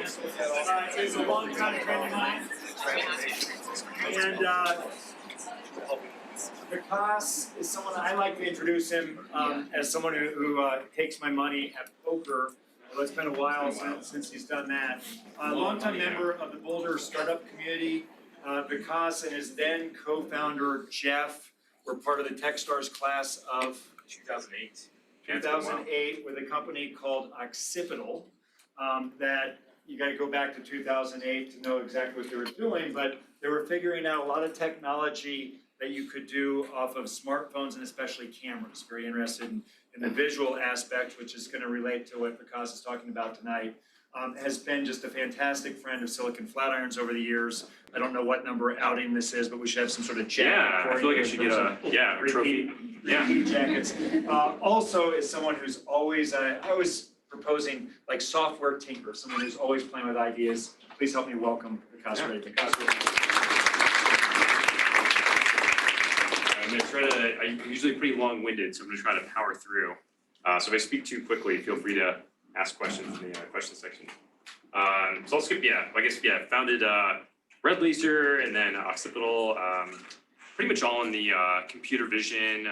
is a long-time friend of mine. And Vikas is someone I like to introduce him as someone who takes my money at poker. Well, it's been a while since he's done that. Longtime member of the Boulder startup community. Vikas and his then co-founder Jeff were part of the Techstars class of 2008 with a company called Occipital that you got to go back to 2008 to know exactly what they were doing, but they were figuring out a lot of technology that you could do off of smartphones and especially cameras. Very interested in the visual aspect, which is going to relate to what Vikas is talking about tonight. Has been just a fantastic friend of Silicon Flatirons over the years. I don't know what number outing this is, but we should have some sort of jacket. Yeah, I feel like I should get a trophy. Repeat jackets. Also is someone who's always, I was proposing like software tinker, someone who's always playing with ideas. Please help me welcome Vikas Reddy. I'm going to try to, I'm usually pretty long-winded, so I'm going to try to power through. So if I speak too quickly, feel free to ask questions in the question section. So I'll skip, founded Red Laser and then Occipital, pretty much all in the computer vision,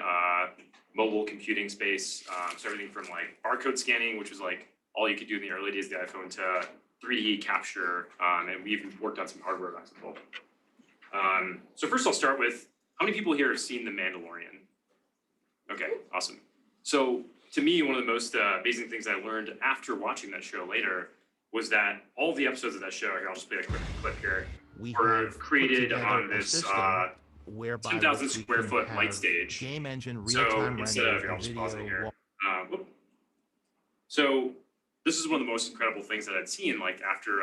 mobile computing space. So everything from like barcode scanning, which was like all you could do in the early days of the iPhone, to 3D capture, and we even worked on some hardware at Occipital. So first I'll start with, how many people here have seen The Mandalorian? Okay, awesome. So to me, one of the most amazing things I learned after watching that show later was that all the episodes of that show, here, I'll just play a quick clip here, were created on this 10,000 square foot light stage. Game engine So instead of, I'll just pause it here. So this is one of the most incredible things that I'd seen, like after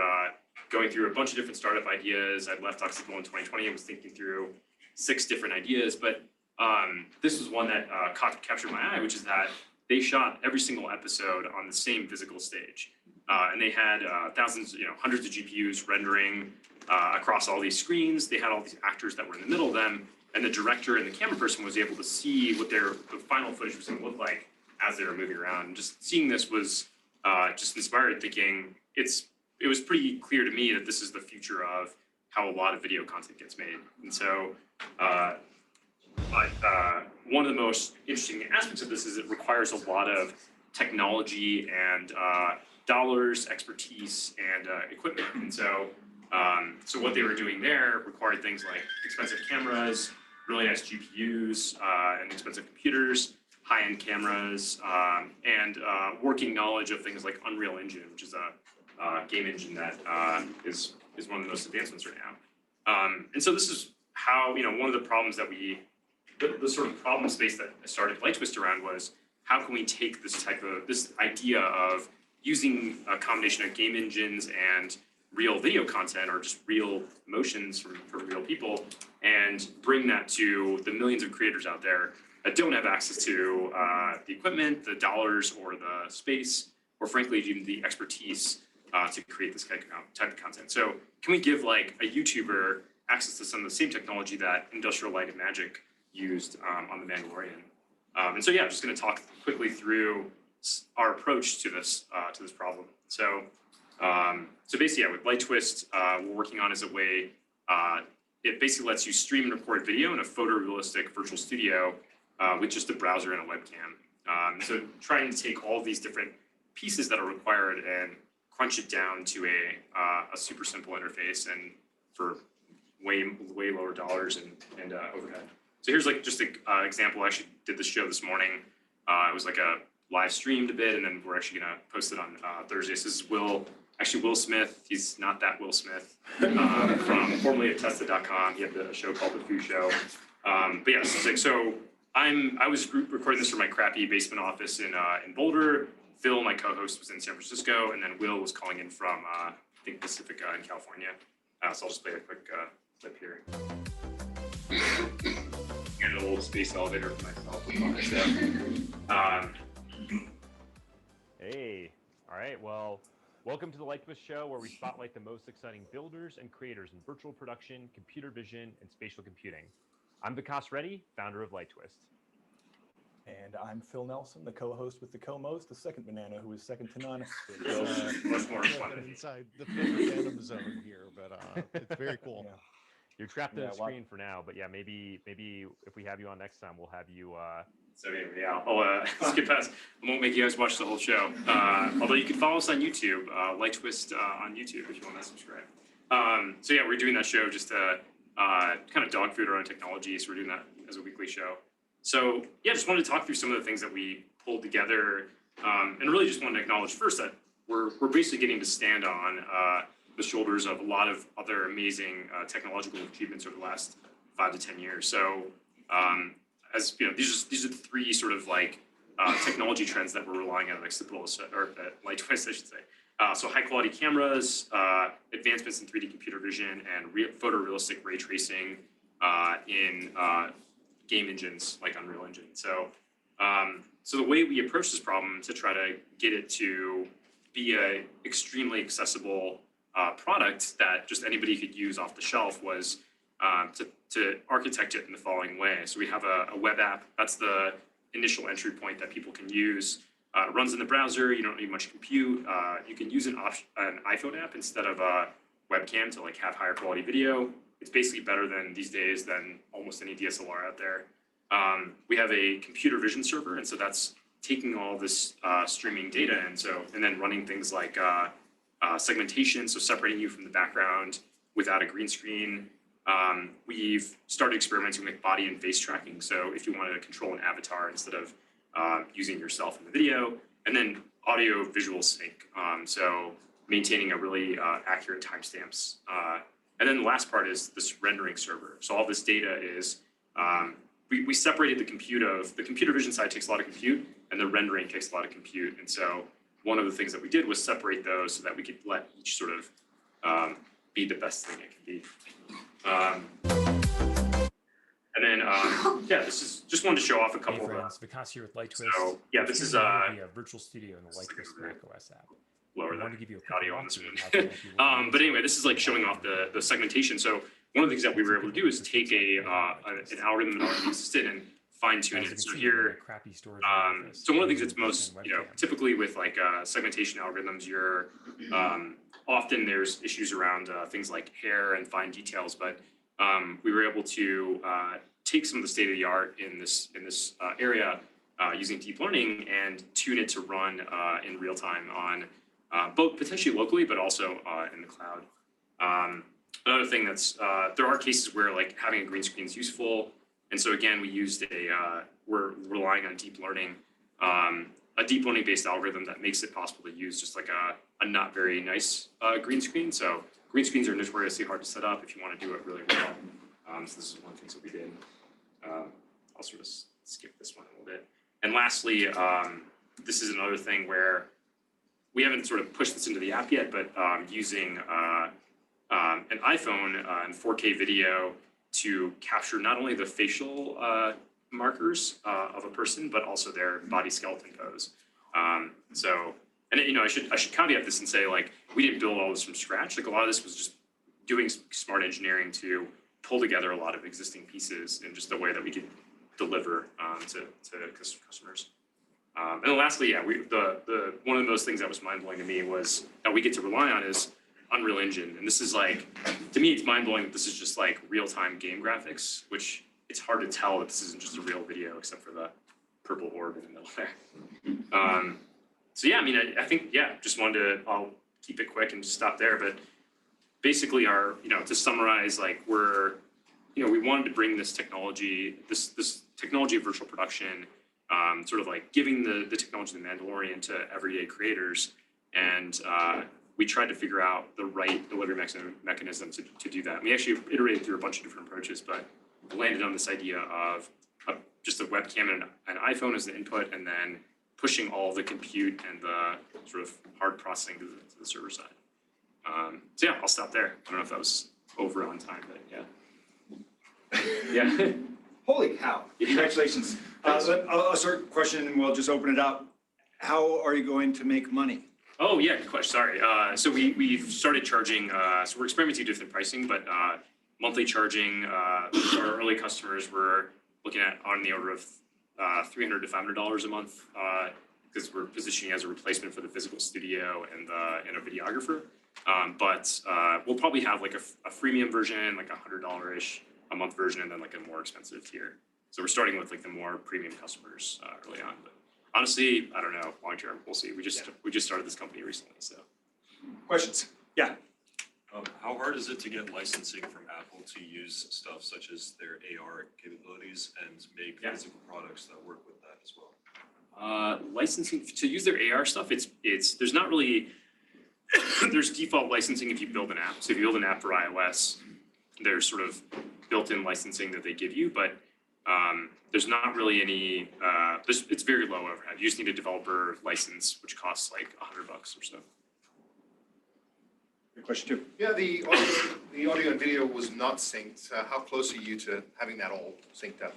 going through a bunch of different startup ideas. I'd left Occipital in 2020 and was thinking through 6 different ideas, but this was one that captured my eye, which is that they shot every single episode on the same physical stage. And they had thousands, hundreds of GPUs rendering across all these screens. They had all these actors that were in the middle of them, and the director and the camera person was able to see what the final footage was going to look like as they were moving around. And just seeing this was just inspired, thinking it was pretty clear to me that this is the future of how a lot of video content gets made. And so one of the most interesting aspects of this is it requires a lot of technology and dollars, expertise, and equipment. And so what they were doing there required things like expensive cameras, really nice GPUs, and expensive computers, high-end cameras, and working knowledge of things like Unreal Engine, which is a game engine that is one of the most advanced ones right now. And so this is how, one of the problems that the sort of problem space that I started Lightwist around was, how can we take this idea of using a combination of game engines and real video content, or just real emotions from real people, and bring that to the millions of creators out there that don't have access to the equipment, the dollars, or the space, or frankly, even the expertise to create this type of content. So can we give like a YouTuber access to some of the same technology that Industrial Light and Magic used on The Mandalorian? And so, I'm just going to talk quickly through our approach to this problem. So, basically, with Lightwist, we're working on as a way. It basically lets you stream and record video in a photorealistic virtual studio with just a browser and a webcam. So, trying to take all these different pieces that are required and crunch it down to a super simple interface, and for way lower dollars and overhead. So here's like just an example. I actually did this show this morning. It was like a live streamed a bit, and then we're actually gonna post it on Thursday. So this is Will Smith. He's not that Will Smith from formerly at Tesla.com. He had a show called The Food Show. But yeah, so I was recording this from my crappy basement office in Boulder. Phil, my co-host, was in San Francisco, and then Will was calling in from I think Pacifica in California. So I'll just play a quick clip here. Get a little space elevator for myself. Hey, all right, well, welcome to the Lightwist Show, where we spotlight the most exciting builders and creators in virtual production, computer vision, and spatial computing. I'm Vikas Reddy, founder of Lightwist. And I'm Phil Nelson, the co-host with the co-most, the second banana who is second to none. Much more fun. inside the fandom zone here, but it's very cool. Yeah. You're trapped in Yeah, the screen for now, but yeah, maybe if we have you on next time, we'll have you. So anyway, yeah, I'll skip past. I won't make you guys watch the whole show. Although you can follow us on YouTube, Light Twist on YouTube if you want to subscribe. So yeah, we're doing that show just to kind of dog food our own technology. So we're doing that as a weekly show. So yeah, just wanted to talk through some of the things that we pulled together, and really just wanted to acknowledge first that we're basically getting to stand on the shoulders of a lot of other amazing technological achievements over the last 5 to 10 years. So as you know, these are the three sort of like technology trends that we're relying on at Occipital, or at Light Twist, I should say. So high quality cameras, advancements in 3D computer vision, and photorealistic ray tracing in game engines like Unreal Engine. So the way we approach this problem to try to get it to be a extremely accessible product that just anybody could use off the shelf was to architect it in the following way. So we have a web app. That's the initial entry point that people can use. It runs in the browser. You don't need much compute. You can use an iPhone app instead of a webcam to like have higher quality video. It's basically better than these days than almost any DSLR out there. We have a computer vision server, and so that's taking all this streaming data and then running things like segmentation, so separating you from the background without a green screen. We've started experimenting with body and face tracking. So if you wanted to control an avatar instead of using yourself in the video, and then audio visual sync. So maintaining a really accurate timestamps. And then the last part is this rendering server. So all this data is, we separated the computer vision side takes a lot of compute, and the rendering takes a lot of compute. And so one of the things that we did was separate those so that we could let each sort of be the best thing it can be. And then, yeah, this is just wanted to show off a couple Hey of friends, Vikas here with Light Twist. So yeah, this is the virtual studio in the Light Twist macOS app. lower I wanted the to give you a quick audio on this walkthrough one. of how to help you work But anyway, this is like showing off the segmentation. So one of the things that we were able to do is take an algorithm that already existed and fine tune it. So here, so one of the things that's most, typically with like segmentation algorithms, you're often there's issues around things like hair and fine details, but we were able to take some of the state of the art in this area using deep learning and tune it to run in real time on both potentially locally, but also in the cloud. Another thing that's there are cases where like having a green screen is useful, and so again we used we're relying on deep learning, a deep learning based algorithm that makes it possible to use just like a not very nice green screen. So green screens are notoriously hard to set up if you want to do it really well. So this is one of the things that we did. I'll sort of skip this one a little bit. And lastly, this is another thing where we haven't sort of pushed this into the app yet, but using an iPhone and 4K video to capture not only the facial markers of a person, but also their body skeleton pose. And you know, I should caveat this and say, like, we didn't build all this from scratch. Like, a lot of this was just doing smart engineering to pull together a lot of existing pieces in just a way that we could deliver to customers. And then lastly, yeah, the one of those things that was mind blowing to me was that we get to rely on is Unreal Engine, and this is like, to me, it's mind blowing that this is just like real time game graphics, which it's hard to tell that this isn't just a real video except for the purple orb in the middle there. So yeah, I mean, I think, yeah, just wanted to, I'll keep it quick and just stop there. But basically to summarize, like we wanted to bring this technology, this technology of virtual production, sort of like giving the technology of the Mandalorian to everyday creators. And we tried to figure out the right delivery mechanism to do that. We actually iterated through a bunch of different approaches, but landed on this idea of just a webcam and an iPhone as the input, and then pushing all the compute and the sort of hard processing to the server side. So yeah, I'll stop there. I don't know if that was over on time, but yeah. Yeah. Holy cow, congratulations. I'll start a question and we'll just open it up. How are you going to make money? Oh yeah, good question, sorry. So we've started charging, so we're experimenting with different pricing, but monthly charging, for our early customers, we're looking at on the order of $300 to $500 a month, because we're positioning as a replacement for the physical studio and a videographer. But we'll probably have like a freemium version, like $100-ish a month version, and then like a more expensive tier. So we're starting with like the more premium customers early on. But honestly, I don't know. Long term, we'll see. We just started this company recently, so. Questions? Yeah. How hard is it to get licensing from Apple to use stuff such as their AR capabilities and make physical products that work with that as well? Licensing to use their AR stuff, there's not really there's default licensing if you build an app. So if you build an app for iOS, there's sort of built-in licensing that they give you, but there's not really any. It's very low overhead. You just need a developer license, which costs like $100 or so. Good question too. Yeah, the audio and video was not synced. How close are you to having that all synced up?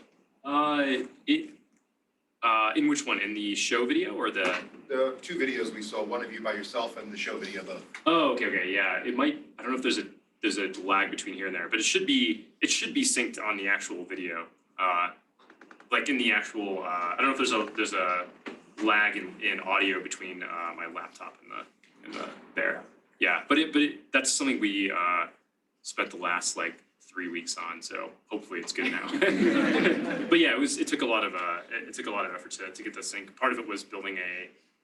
In which one? In the show video or the? The two videos we saw, one of you by yourself and the show video both. Oh, okay, yeah. It might. I don't know if there's a lag between here and there, but it should be synced on the actual video. Like in the actual. I don't know if there's a lag in audio between my laptop and the there. Yeah, but that's something we spent the last like 3 weeks on, so hopefully it's good now. But yeah, it took a lot of effort to get this sync. Part of it was building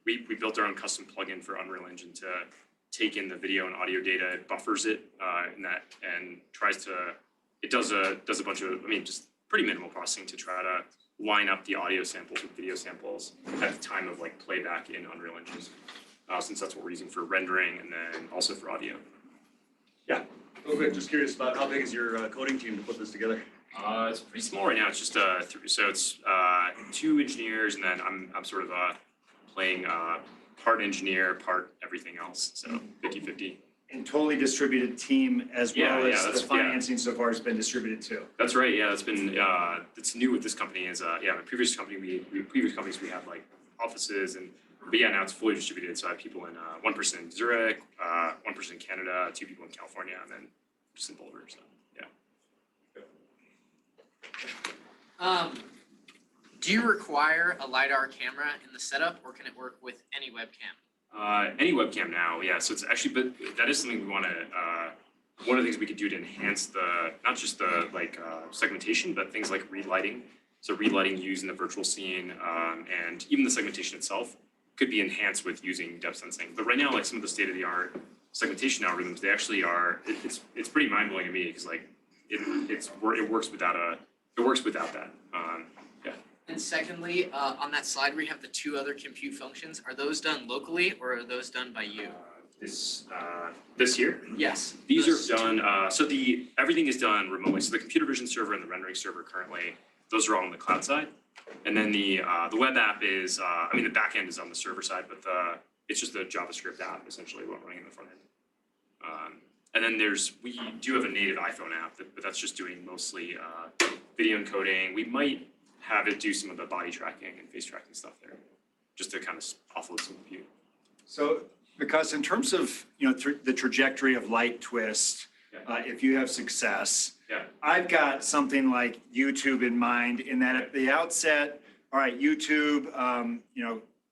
we built our own custom plugin for Unreal Engine to take in the video and audio data, it buffers it and tries to does a bunch of just pretty minimal processing to try to line up the audio samples with video samples at the time of like playback in Unreal Engine. Since that's what we're using for rendering and then also for audio. Yeah. Real quick, just curious about how big is your coding team to put this together? It's pretty small right now. It's just so it's 2 engineers, and then I'm sort of playing part engineer, part everything else. So 50-50. And totally distributed team as well as that's the financing so far has been distributed too. That's right. Yeah, that's been it's new with this company. Is my previous company previous companies we had like offices but yeah, now it's fully distributed. So I have people in one person in Zurich, one person in Canada, 2 people in California, and then just in Boulder. So yeah. Do you require a LiDAR camera in the setup, or can it work with any webcam? Any webcam now, yeah. So it's actually, but that is something we want to. One of the things we could do to enhance not just the segmentation, but things like read lighting. So read lighting used in the virtual scene, and even the segmentation itself could be enhanced with using depth sensing. But right now, like some of the state-of-the-art segmentation algorithms, they actually are. It's pretty mind-blowing to me because like it works without that. Yeah. And secondly, on that slide where you have the 2 other compute functions, are those done locally or are those done by you? This here? Yes. These are done. So everything is done remotely. So the computer vision server and the rendering server currently, those are all on the cloud side. And then the web app is, the back end is on the server side, but it's just a JavaScript app essentially running in the front end. And then we do have a native iPhone app, but that's just doing mostly video encoding. We might have it do some of the body tracking and face tracking stuff there, just to kind of offload some compute. So, because in terms of the trajectory of Light Twist, if you have success, I've got something like YouTube in mind. In that at the outset, all right, YouTube,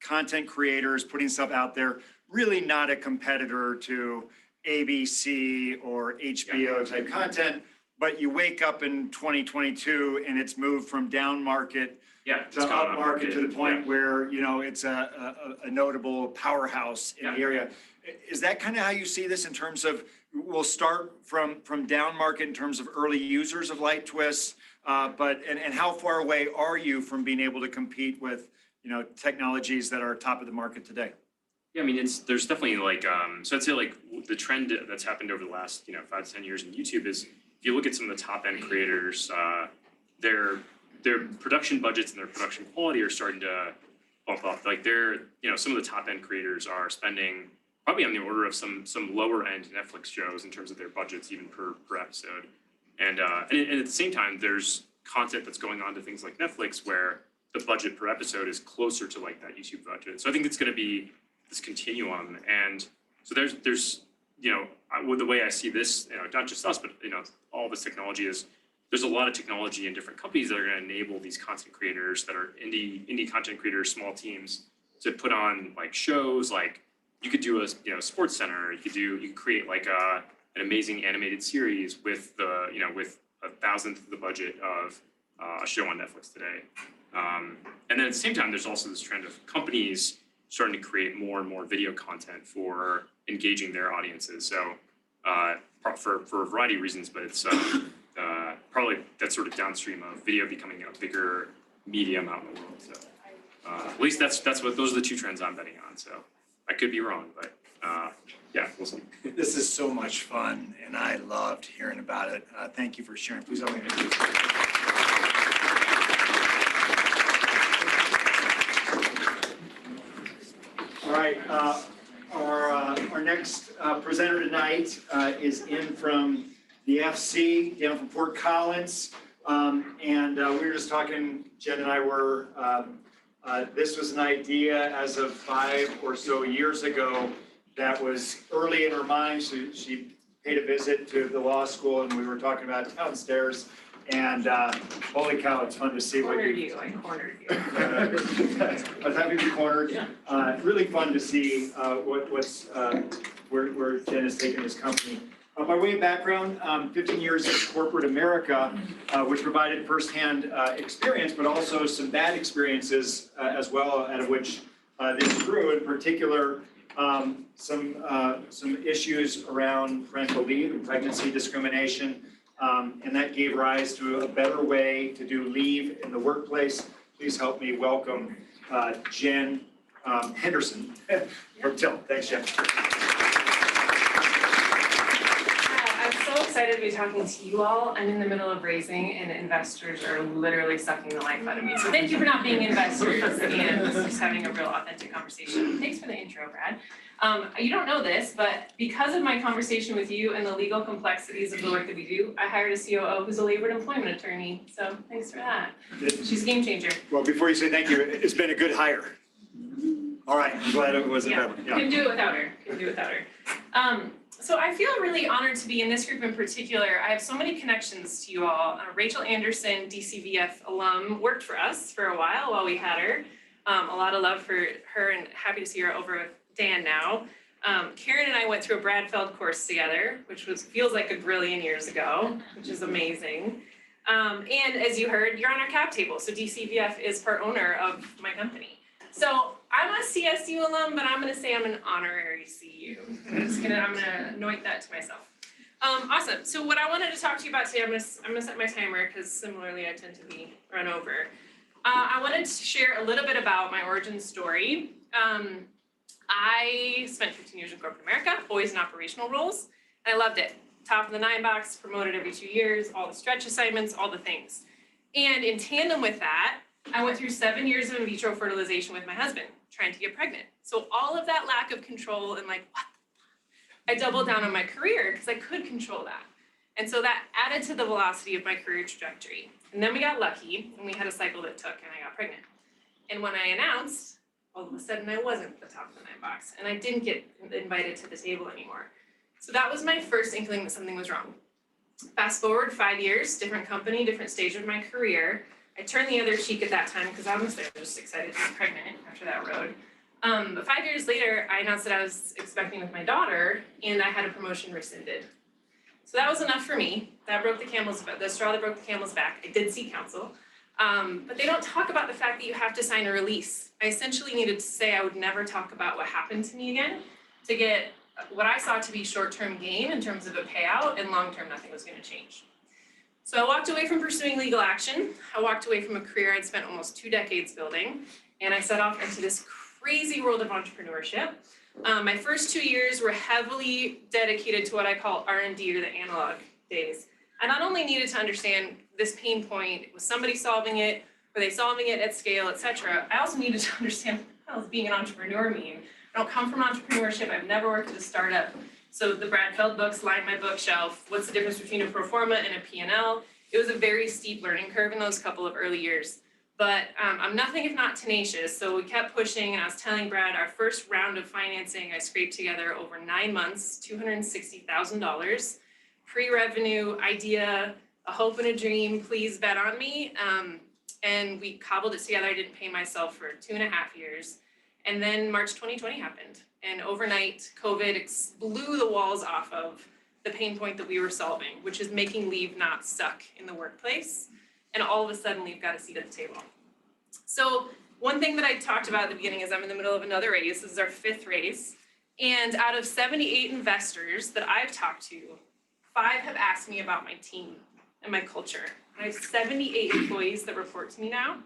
content creators putting stuff out there, really not a competitor to ABC or HBO type content. But you wake up in 2022 and it's moved from down market to up market to the point where it's a notable powerhouse in the area. Is that kind of how you see this in terms of we'll start from down market in terms of early users of Light Twist, but how far away are you from being able to compete with technologies that are top of the market today? Yeah, there's definitely so I'd say like the trend that's happened over the last 5 to 10 years in YouTube is if you look at some of the top end creators, their production budgets and their production quality are starting to bump up. Like some of the top end creators are spending probably on the order of some lower end Netflix shows in terms of their budgets even per episode. And at the same time, there's content that's going on to things like Netflix where the budget per episode is closer to like that YouTube budget. So I think it's going to be this continuum. And so there's the way I see this, not just us, but all this technology is there's a lot of technology in different companies that are going to enable these content creators that are indie content creators, small teams to put on like shows like you could do a sports center. You could create like an amazing animated series with with 1,000th of the budget of a show on Netflix today. And then at the same time, there's also this trend of companies starting to create more and more video content for engaging their audiences. So for a variety of reasons, but it's probably that's sort of downstream of video becoming a bigger medium out in the world. So at least that's what those are the two trends I'm betting on. So I could be wrong, but yeah, we'll see. This is so much fun, and I loved hearing about it. Thank you for sharing. Please help me introduce you. All right, our next presenter tonight is in from the FC, down from Fort Collins. And we were just talking, Jen and I were, this was an idea as of 5 or so years ago that was early in her mind. She paid a visit to the law school and we were talking about it downstairs. And holy cow, it's fun to see what you. I cornered you. I was happy to be cornered. Yeah. Really fun to see where Jen has taken this company. By way of background, 15 years in corporate America, which provided firsthand experience, but also some bad experiences as well, out of which this grew. In particular, some issues around parental leave and pregnancy discrimination. And that gave rise to a better way to do leave in the workplace. Please help me welcome Jen Henderson from Tilt. Thanks, Jen. I'm so excited to be talking to you all. I'm in the middle of raising and investors are literally sucking the life out of me. So thank you for not being investors and just having a real authentic conversation. Thanks for the intro, Brad. You don't know this, but because of my conversation with you and the legal complexities of the work that we do, I hired a COO who's a labor and employment attorney. So thanks for that. She's a game changer. Well, before you say thank you, it's been a good hire. All right, I'm glad it wasn't that one. Couldn't do it without her. Couldn't do it without her. So I feel really honored to be in this group in particular. I have so many connections to you all. Rachel Anderson, DCVF alum, worked for us for a while we had her. A lot of love for her and happy to see her over with Dan now. Karen and I went through a Bradfeld course together, which feels like a brilliant years ago, which is amazing. And as you heard, you're on our cap table. So DCVF is part owner of my company. So I'm a CSU alum, but I'm gonna say I'm an honorary CU. I'm gonna anoint that to myself. Awesome, so what I wanted to talk to you about today, I'm gonna set my timer because similarly I tend to be run over. I wanted to share a little bit about my origin story. I spent 15 years in corporate America, always in operational roles, and I loved it. Top of the 9 box, promoted every 2 years, all the stretch assignments, all the things. And in tandem with that, I went through 7 years of in vitro fertilization with my husband, trying to get pregnant. So all of that lack of control and like, what? I doubled down on my career because I could control that. And so that added to the velocity of my career trajectory. And then we got lucky and we had a cycle that took and I got pregnant. And when I announced, all of a sudden I wasn't the top of the 9 box and I didn't get invited to the table anymore. So that was my first inkling that something was wrong. Fast forward 5 years, different company, different stage of my career. I turned the other cheek at that time because honestly I was just excited to be pregnant after that road. But 5 years later, I announced that I was expecting with my daughter and I had a promotion rescinded. So that was enough for me. That broke the straw that broke the camel's back. I did seek counsel. But they don't talk about the fact that you have to sign a release. I essentially needed to say I would never talk about what happened to me again to get what I saw to be short-term gain in terms of a payout, and long-term nothing was going to change. So I walked away from pursuing legal action. I walked away from a career I'd spent almost 2 decades building, and I set off into this crazy world of entrepreneurship. My first 2 years were heavily dedicated to what I call R&D, or the analog days. I not only needed to understand this pain point, was somebody solving it, were they solving it at scale, et cetera. I also needed to understand what does being an entrepreneur mean. I don't come from entrepreneurship, I've never worked at a startup. So the Bradfeld books line my bookshelf. What's the difference between a pro forma and a P&L? It was a very steep learning curve in those couple of early years. But I'm nothing if not tenacious, so we kept pushing, and I was telling Brad, our first round of financing, I scraped together over 9 months, $260,000. Pre-revenue, idea, a hope and a dream, please bet on me. And we cobbled it together. I didn't pay myself for 2.5 years. And then March 2020 happened. And overnight, COVID blew the walls off of the pain point that we were solving, which is making leave not stuck in the workplace. And all of a sudden, leave got a seat at the table. So one thing that I talked about at the beginning is I'm in the middle of another raise. This is our 5th raise. And out of 78 investors that I've talked to, 5 have asked me about my team and my culture. I have 78 employees that report to me now.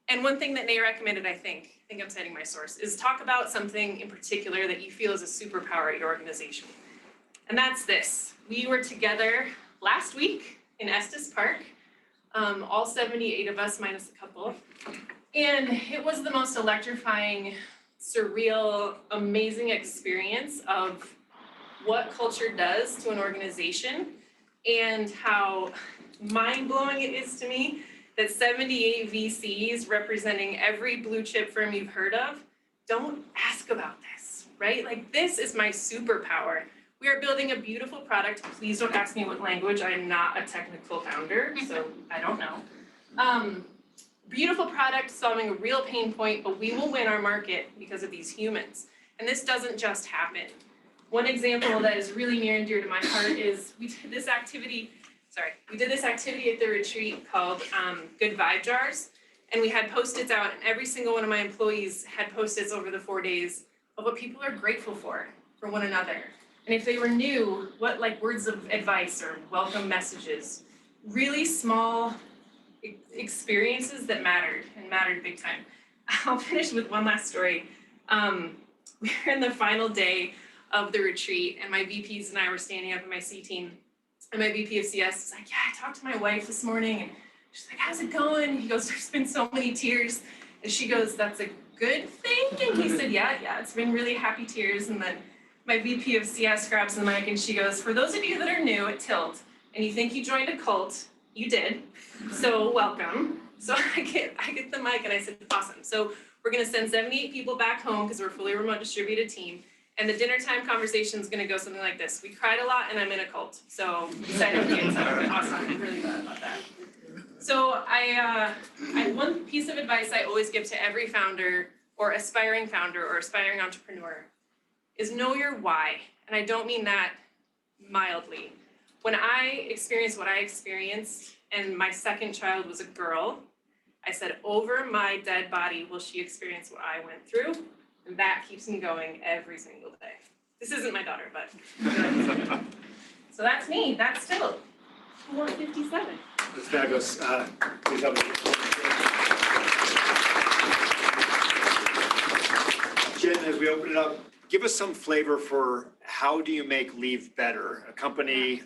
And one thing that Nate recommended, I think I'm citing my source, is talk about something in particular that you feel is a superpower at your organization. And that's this. We were together last week in Estes Park, all 78 of us minus a couple. And it was the most electrifying, surreal, amazing experience of what culture does to an organization and how mind-blowing it is to me that 78 VCs representing every blue chip firm you've heard of don't ask about this, right? Like, this is my superpower. We are building a beautiful product. Please don't ask me what language. I'm not a technical founder, so I don't know. Beautiful product solving a real pain point, but we will win our market because of these humans. And this doesn't just happen. One example that is really near and dear to my heart is we did this activity at the retreat called Good Vibe Jars. And we had Post-its out, and every single one of my employees had Post-its over the 4 days of what people are grateful for one another. And if they were new, what like words of advice or welcome messages, really small experiences that mattered big time. I'll finish with one last story. We were in the final day of the retreat, and my VPs and I were standing up in my C team, and my VP of CS was like, yeah, I talked to my wife this morning, and she's like, how's it going? He goes, there's been so many tears. And she goes, that's a good thing? And he said, yeah, it's been really happy tears. And then my VP of CS grabs the mic and she goes, for those of you that are new at Tilt and you think you joined a cult, you did. So welcome. So I get the mic and I said, awesome. So we're gonna send 78 people back home because we're a fully remote distributed team. And the dinner time conversation is gonna go something like this. We cried a lot and I'm in a cult. So excited to get started. Awesome, I'm really glad about that. So I one piece of advice I always give to every founder or aspiring entrepreneur is know your why. And I don't mean that mildly. When I experienced what I experienced and my second child was a girl, I said, over my dead body will she experience what I went through. And that keeps me going every single day. This isn't my daughter, but. So that's me, that's Tilt. 457. That's fabulous. Please help me. Jen, as we open it up, give us some flavor for how do you make leave better? A company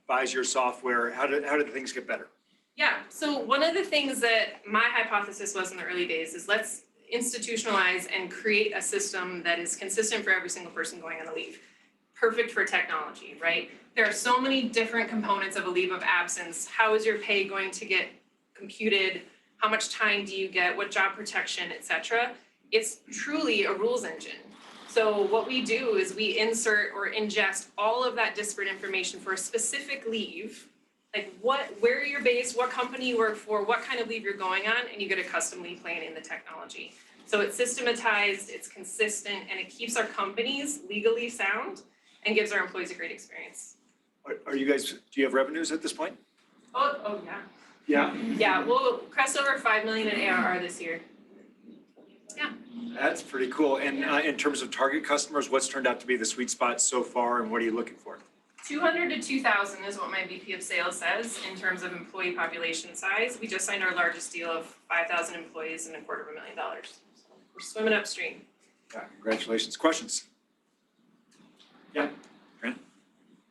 buys your software. How do things get better? Yeah, so one of the things that my hypothesis was in the early days is let's institutionalize and create a system that is consistent for every single person going on a leave. Perfect for technology, right? There are so many different components of a leave of absence. How is your pay going to get computed? How much time do you get? What job protection, et cetera? It's truly a rules engine. So what we do is we insert or ingest all of that disparate information for a specific leave, like where you're based, what company you work for, what kind of leave you're going on, and you get a custom leave plan in the technology. So it's systematized, it's consistent, and it keeps our companies legally sound and gives our employees a great experience. Are you guys, do you have revenues at this point? Oh yeah. Yeah. Yeah, we'll crest over 5 million in ARR this year. Yeah. That's pretty cool. And in terms of target customers, what's turned out to be the sweet spot so far, and what are you looking for? 200 to 2,000 is what my VP of sales says in terms of employee population size. We just signed our largest deal of 5,000 employees and $250,000. So we're swimming upstream. Yeah, congratulations. Questions? Yeah.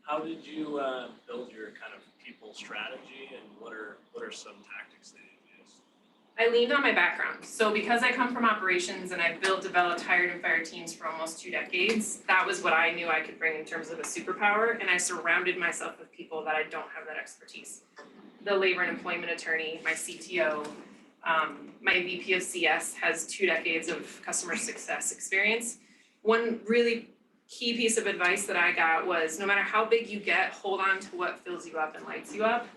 How did you build your kind of people strategy, and what are some tactics that you use? I leaned on my background. So because I come from operations and I've built, developed, hired, and fired teams for almost 2 decades, that was what I knew I could bring in terms of a superpower. And I surrounded myself with people that I don't have that expertise. The labor and employment attorney, my CTO, my VP of CS has 2 decades of customer success experience. One really key piece of advice that I got was no matter how big you get, hold on to what fills you up and lights you up.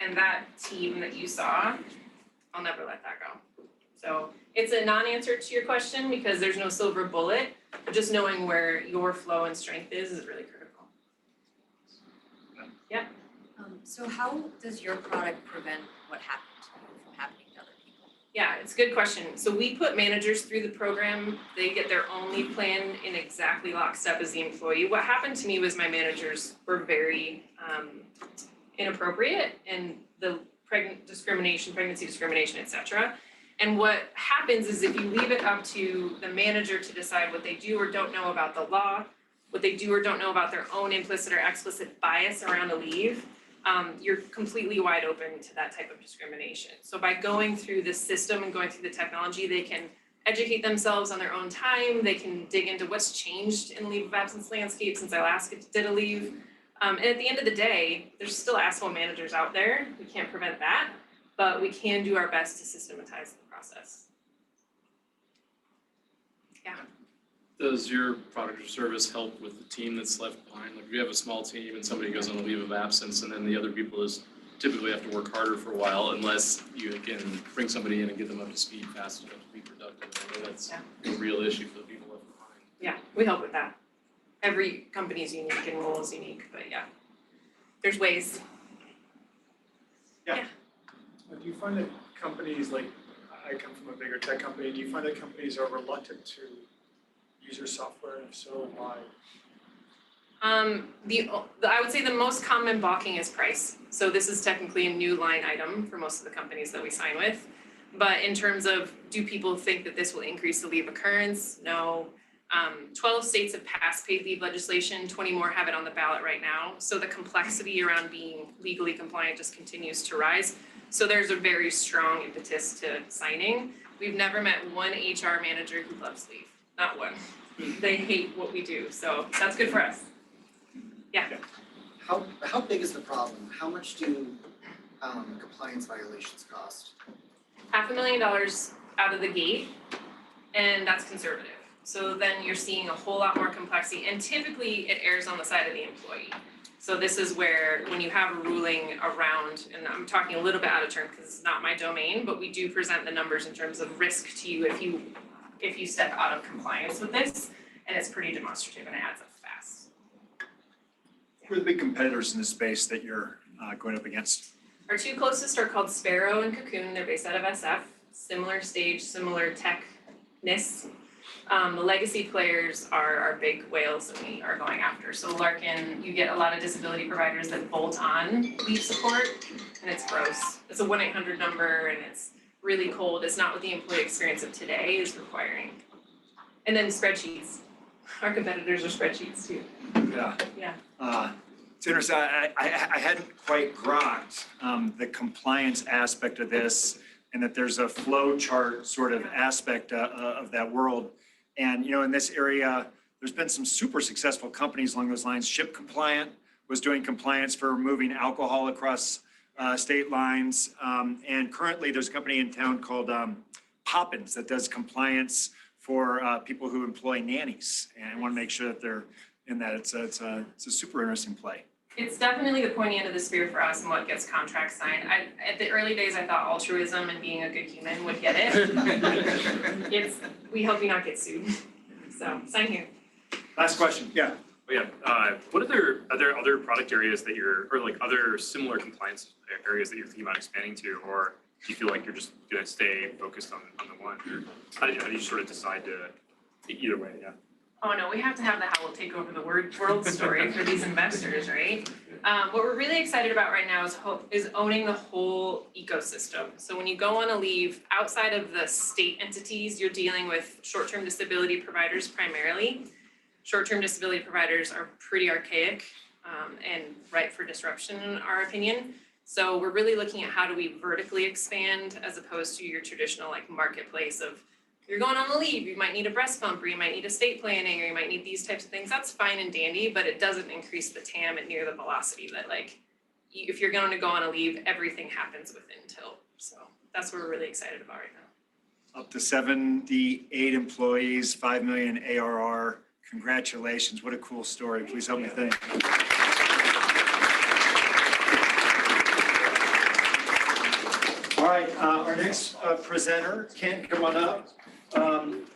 And that team that you saw, I'll never let that go. So it's a non-answer to your question because there's no silver bullet, but just knowing where your flow and strength is really critical. So how does your product prevent what happened to you from happening to other people? Yeah, it's a good question. So we put managers through the program. They get their own leave plan in exactly lockstep as the employee. What happened to me was my managers were very inappropriate in the pregnancy discrimination, et cetera. And what happens is if you leave it up to the manager to decide what they do or don't know about the law, what they do or don't know about their own implicit or explicit bias around a leave, you're completely wide open to that type of discrimination. So by going through this system and going through the technology, they can educate themselves on their own time. They can dig into what's changed in the leave of absence landscape since I last did a leave. And at the end of the day, there's still asshole managers out there. We can't prevent that, but we can do our best to systematize the process. Yeah. Does your product or service help with the team that's left behind? Like if you have a small team and somebody goes on a leave of absence and then the other people is typically have to work harder for a while unless you can bring somebody in and get them up to speed fast enough to be productive. I know that's a real issue for the people left behind. Yeah, we help with that. Every company is unique and role is unique, but yeah, there's ways. Yeah. Do you find that companies, like I come from a bigger tech company, do you find that companies are reluctant to use your software, and if so, why? I would say the most common balking is price. So this is technically a new line item for most of the companies that we sign with. But in terms of, do people think that this will increase the leave occurrence? No. 12 states have passed paid leave legislation, 20 more have it on the ballot right now. So the complexity around being legally compliant just continues to rise. So there's a very strong impetus to signing. We've never met one HR manager who loves leave, not one. They hate what we do, so that's good for us. Yeah. How big is the problem? How much do compliance violations cost? $500,000 out of the gate, and that's conservative. So then you're seeing a whole lot more complexity, and typically it errs on the side of the employee. So this is where, when you have a ruling around, and I'm talking a little bit out of turn because it's not my domain, but we do present the numbers in terms of risk to you if you step out of compliance with this, and it's pretty demonstrative and it adds up fast. Who are the big competitors in this space that you're going up against? Our two closest are called Sparrow and Cocoon. They're based out of SF. Similar stage, similar techness. The legacy players are our big whales that we are going after. So Larkin, you get a lot of disability providers that bolt on leave support, and it's gross. It's a 1-800 number, and it's really cold. It's not what the employee experience of today is requiring. And then spreadsheets. Our competitors are spreadsheets too. Yeah. Yeah. It's interesting. I hadn't quite grokked the compliance aspect of this, and that there's a flow chart sort of aspect of that world. And, you know, in this area, there's been some super successful companies along those lines. Ship Compliant was doing compliance for moving alcohol across state lines. And currently there's a company in town called Poppins that does compliance for people who employ nannies. And I want to make sure that they're in that. It's a super interesting play. It's definitely the pointy end of the spear for us and what gets contracts signed. At the early days, I thought altruism and being a good human would get it. We hope you not get sued. So sign here. Last question. Yeah. What are there other product areas that or like other similar compliance areas that you're thinking about expanding to, or do you feel like you're just gonna stay focused on the one? Or how do you sort of decide to either way? Yeah. Oh no, we have to have the how we'll take over the world story for these investors, right? What we're really excited about right now is owning the whole ecosystem. So when you go on a leave, outside of the state entities, you're dealing with short-term disability providers primarily. Short-term disability providers are pretty archaic and ripe for disruption in our opinion. So we're really looking at how do we vertically expand as opposed to your traditional like marketplace of you're going on the leave, you might need a breast pump, or you might need estate planning, or you might need these types of things. That's fine and dandy, but it doesn't increase the TAM at near the velocity that like, if you're going to go on a leave, everything happens within Tilt. So that's what we're really excited about right now. Up to 78 employees, 5 million ARR. Congratulations. What a cool story. Please help me thank. All right, our next presenter, Ken, come on up,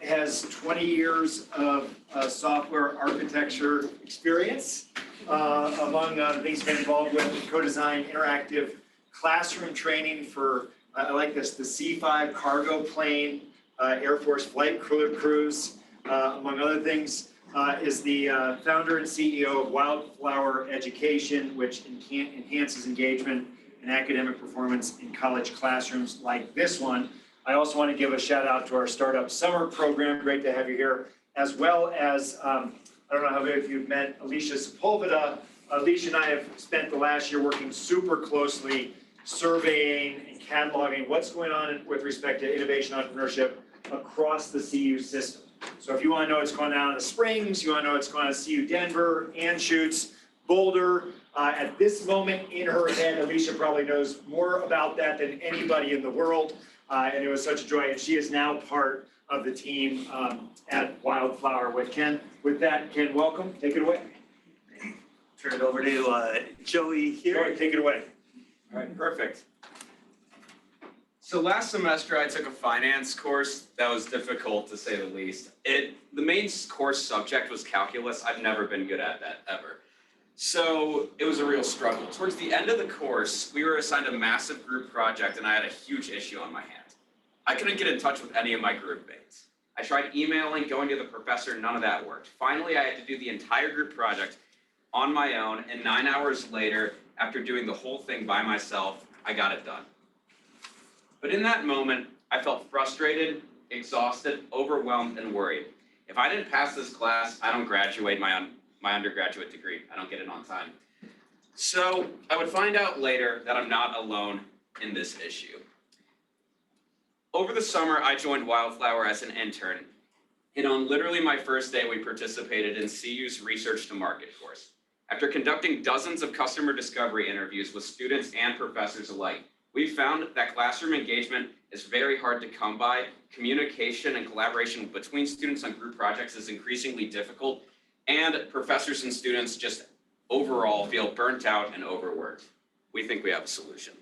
has 20 years of software architecture experience. Among the things he's been involved with, co-design interactive classroom training for, I like this, the C-5 cargo plane, Air Force flight crews, among other things, is the founder and CEO of Wildflower Education, which enhances engagement and academic performance in college classrooms like this one. I also want to give a shout out to our Startup Summer program. Great to have you here, as well as, I don't know how many of you have met Alicia Sepulveda. Alicia and I have spent the last year working super closely, surveying and cataloging what's going on with respect to innovation entrepreneurship across the CU system. So if you want to know what's going on in the Springs, you want to know what's going on at CU Denver, Anschutz, Boulder, at this moment in her head, Alicia probably knows more about that than anybody in the world. And it was such a joy. And she is now part of the team at Wildflower with Ken. With that, Ken, welcome. Take it away. Turn it over to Joey here. Joey, take it away. All right, perfect. So last semester I took a finance course that was difficult to say the least. The main course subject was calculus. I've never been good at that ever. So it was a real struggle. Towards the end of the course, we were assigned a massive group project and I had a huge issue on my hands. I couldn't get in touch with any of my group mates. I tried emailing, going to the professor, none of that worked. Finally, I had to do the entire group project on my own, and 9 hours later, after doing the whole thing by myself, I got it done. But in that moment, I felt frustrated, exhausted, overwhelmed, and worried. If I didn't pass this class, I don't graduate my undergraduate degree. I don't get it on time. So I would find out later that I'm not alone in this issue. Over the summer, I joined Wildflower as an intern, and on literally my first day, we participated in CU's Research to Market course. After conducting dozens of customer discovery interviews with students and professors alike, we found that classroom engagement is very hard to come by. Communication and collaboration between students on group projects is increasingly difficult, and professors and students just overall feel burnt out and overworked. We think we have a solution.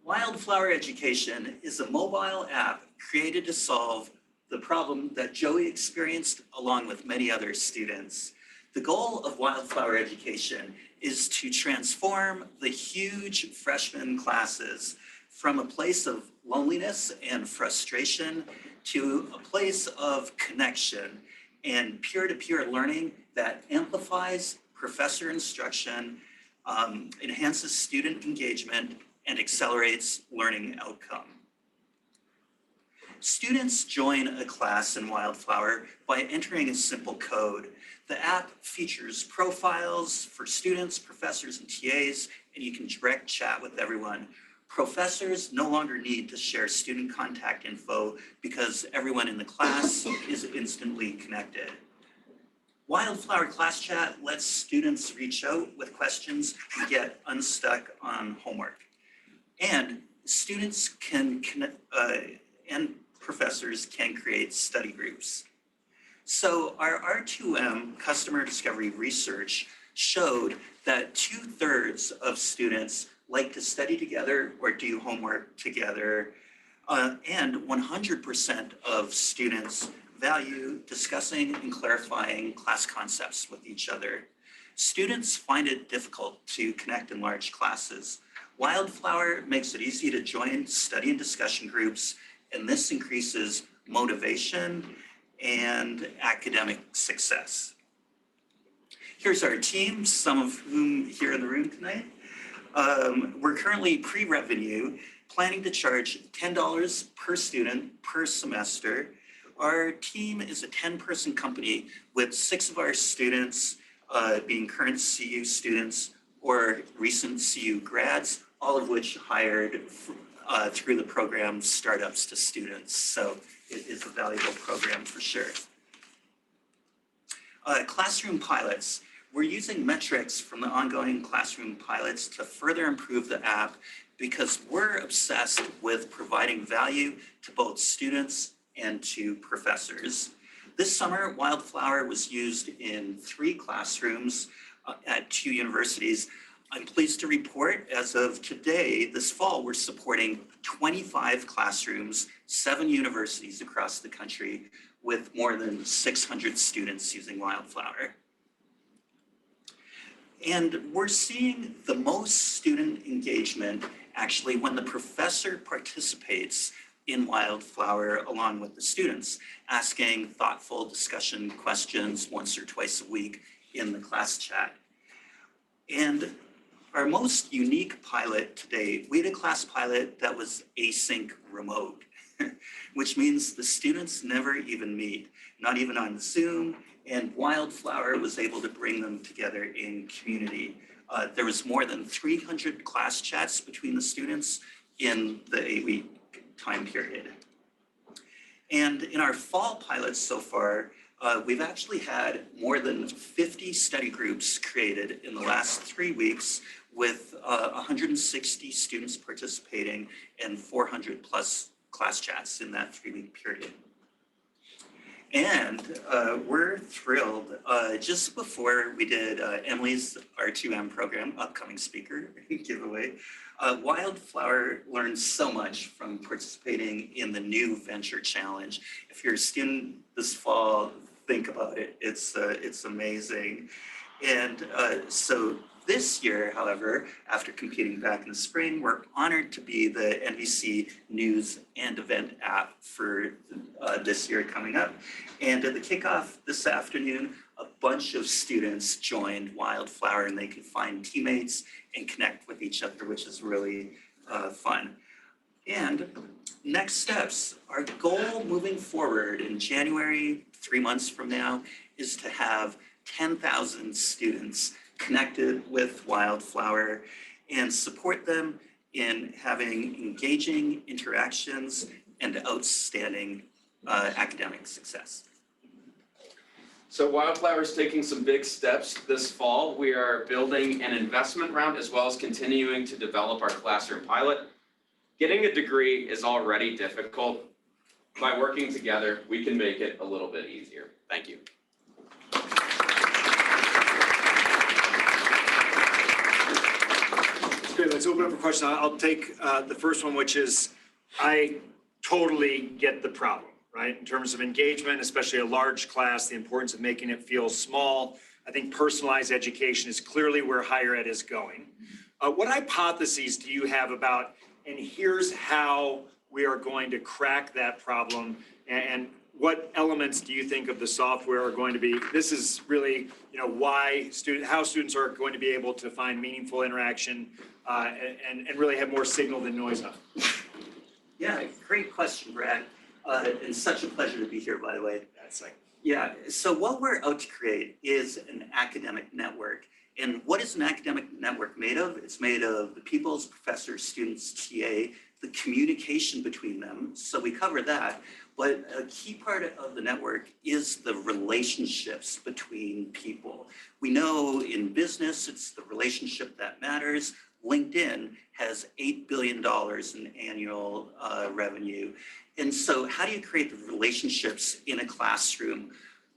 Wildflower Education is a mobile app created to solve the problem that Joey experienced along with many other students. The goal of Wildflower Education is to transform the huge freshman classes from a place of loneliness and frustration to a place of connection and peer-to-peer learning that amplifies professor instruction, enhances student engagement, and accelerates learning outcome. Students join a class in Wildflower by entering a simple code. The app features profiles for students, professors, and TAs, and you can direct chat with everyone. Professors no longer need to share student contact info because everyone in the class is instantly connected. Wildflower Class Chat lets students reach out with questions and get unstuck on homework. And students can and professors can create study groups. So our R2M customer discovery research showed that 2/3 of students like to study together or do homework together, and 100% of students value discussing and clarifying class concepts with each other. Students find it difficult to connect in large classes. Wildflower makes it easy to join study and discussion groups, and this increases motivation and academic success. Here's our team, some of whom here in the room tonight. We're currently pre-revenue, planning to charge $10 per student per semester. Our team is a 10-person company with 6 of our students being current CU students or recent CU grads, all of which hired through the program Startups to Students. So it is a valuable program for sure. Classroom pilots. We're using metrics from the ongoing classroom pilots to further improve the app because we're obsessed with providing value to both students and to professors. This summer, Wildflower was used in 3 classrooms at 2 universities. I'm pleased to report, as of today, this fall, we're supporting 25 classrooms, 7 universities across the country with more than 600 students using Wildflower. And we're seeing the most student engagement actually when the professor participates in Wildflower along with the students, asking thoughtful discussion questions once or twice a week in the class chat. And our most unique pilot to date, we had a class pilot that was async remote, which means the students never even meet, not even on Zoom, and Wildflower was able to bring them together in community. There was more than 300 class chats between the students in the 8-week time period. And in our fall pilots so far, we've actually had more than 50 study groups created in the last 3 weeks with 160 students participating and 400 plus class chats in that 3-week period. And we're thrilled. Just before we did Emily's R2M program, upcoming speaker giveaway, Wildflower learned so much from participating in the new Venture Challenge. If you're a student this fall, think about it. It's amazing. And so this year, however, after competing back in the spring, we're honored to be the NBC News and Event app for this year coming up. And at the kickoff this afternoon, a bunch of students joined Wildflower and they can find teammates and connect with each other, which is really fun. And next steps, our goal moving forward in January, 3 months from now, is to have 10,000 students connected with Wildflower and support them in having engaging interactions and outstanding academic success. So Wildflower is taking some big steps this fall. We are building an investment round as well as continuing to develop our classroom pilot. Getting a degree is already difficult. By working together, we can make it a little bit easier. Thank you. Great, let's open up for questions. I'll take the first one, which is, I totally get the problem, right? In terms of engagement, especially a large class, the importance of making it feel small. I think personalized education is clearly where higher ed is going. What hypotheses do you have about, and here's how we are going to crack that problem, and what elements do you think of the software are going to be? This is really, why how students are going to be able to find meaningful interaction and really have more signal than noise on it. Yeah, great question, Brad. And such a pleasure to be here, by the way. Yeah, so what we're out to create is an academic network. And what is an academic network made of? It's made of the pupils, professors, students, TA, the communication between them. So we cover that. But a key part of the network is the relationships between people. We know in business, it's the relationship that matters. LinkedIn has $8 billion in annual revenue. And so how do you create the relationships in a classroom?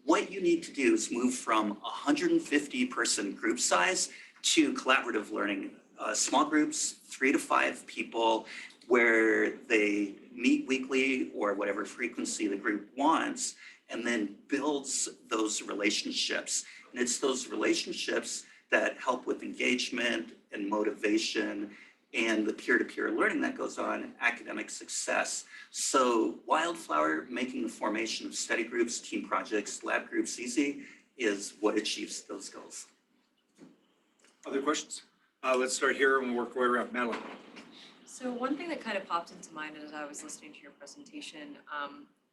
What you need to do is move from 150-person group size to collaborative learning. Small groups, 3 to 5 people, where they meet weekly or whatever frequency the group wants, and then builds those relationships. And it's those relationships that help with engagement and motivation and the peer-to-peer learning that goes on, academic success. So Wildflower, making the formation of study groups, team projects, lab groups easy, is what achieves those goals. Other questions? Let's start here and work our way around. Madeline. So one thing that kind of popped into mind as I was listening to your presentation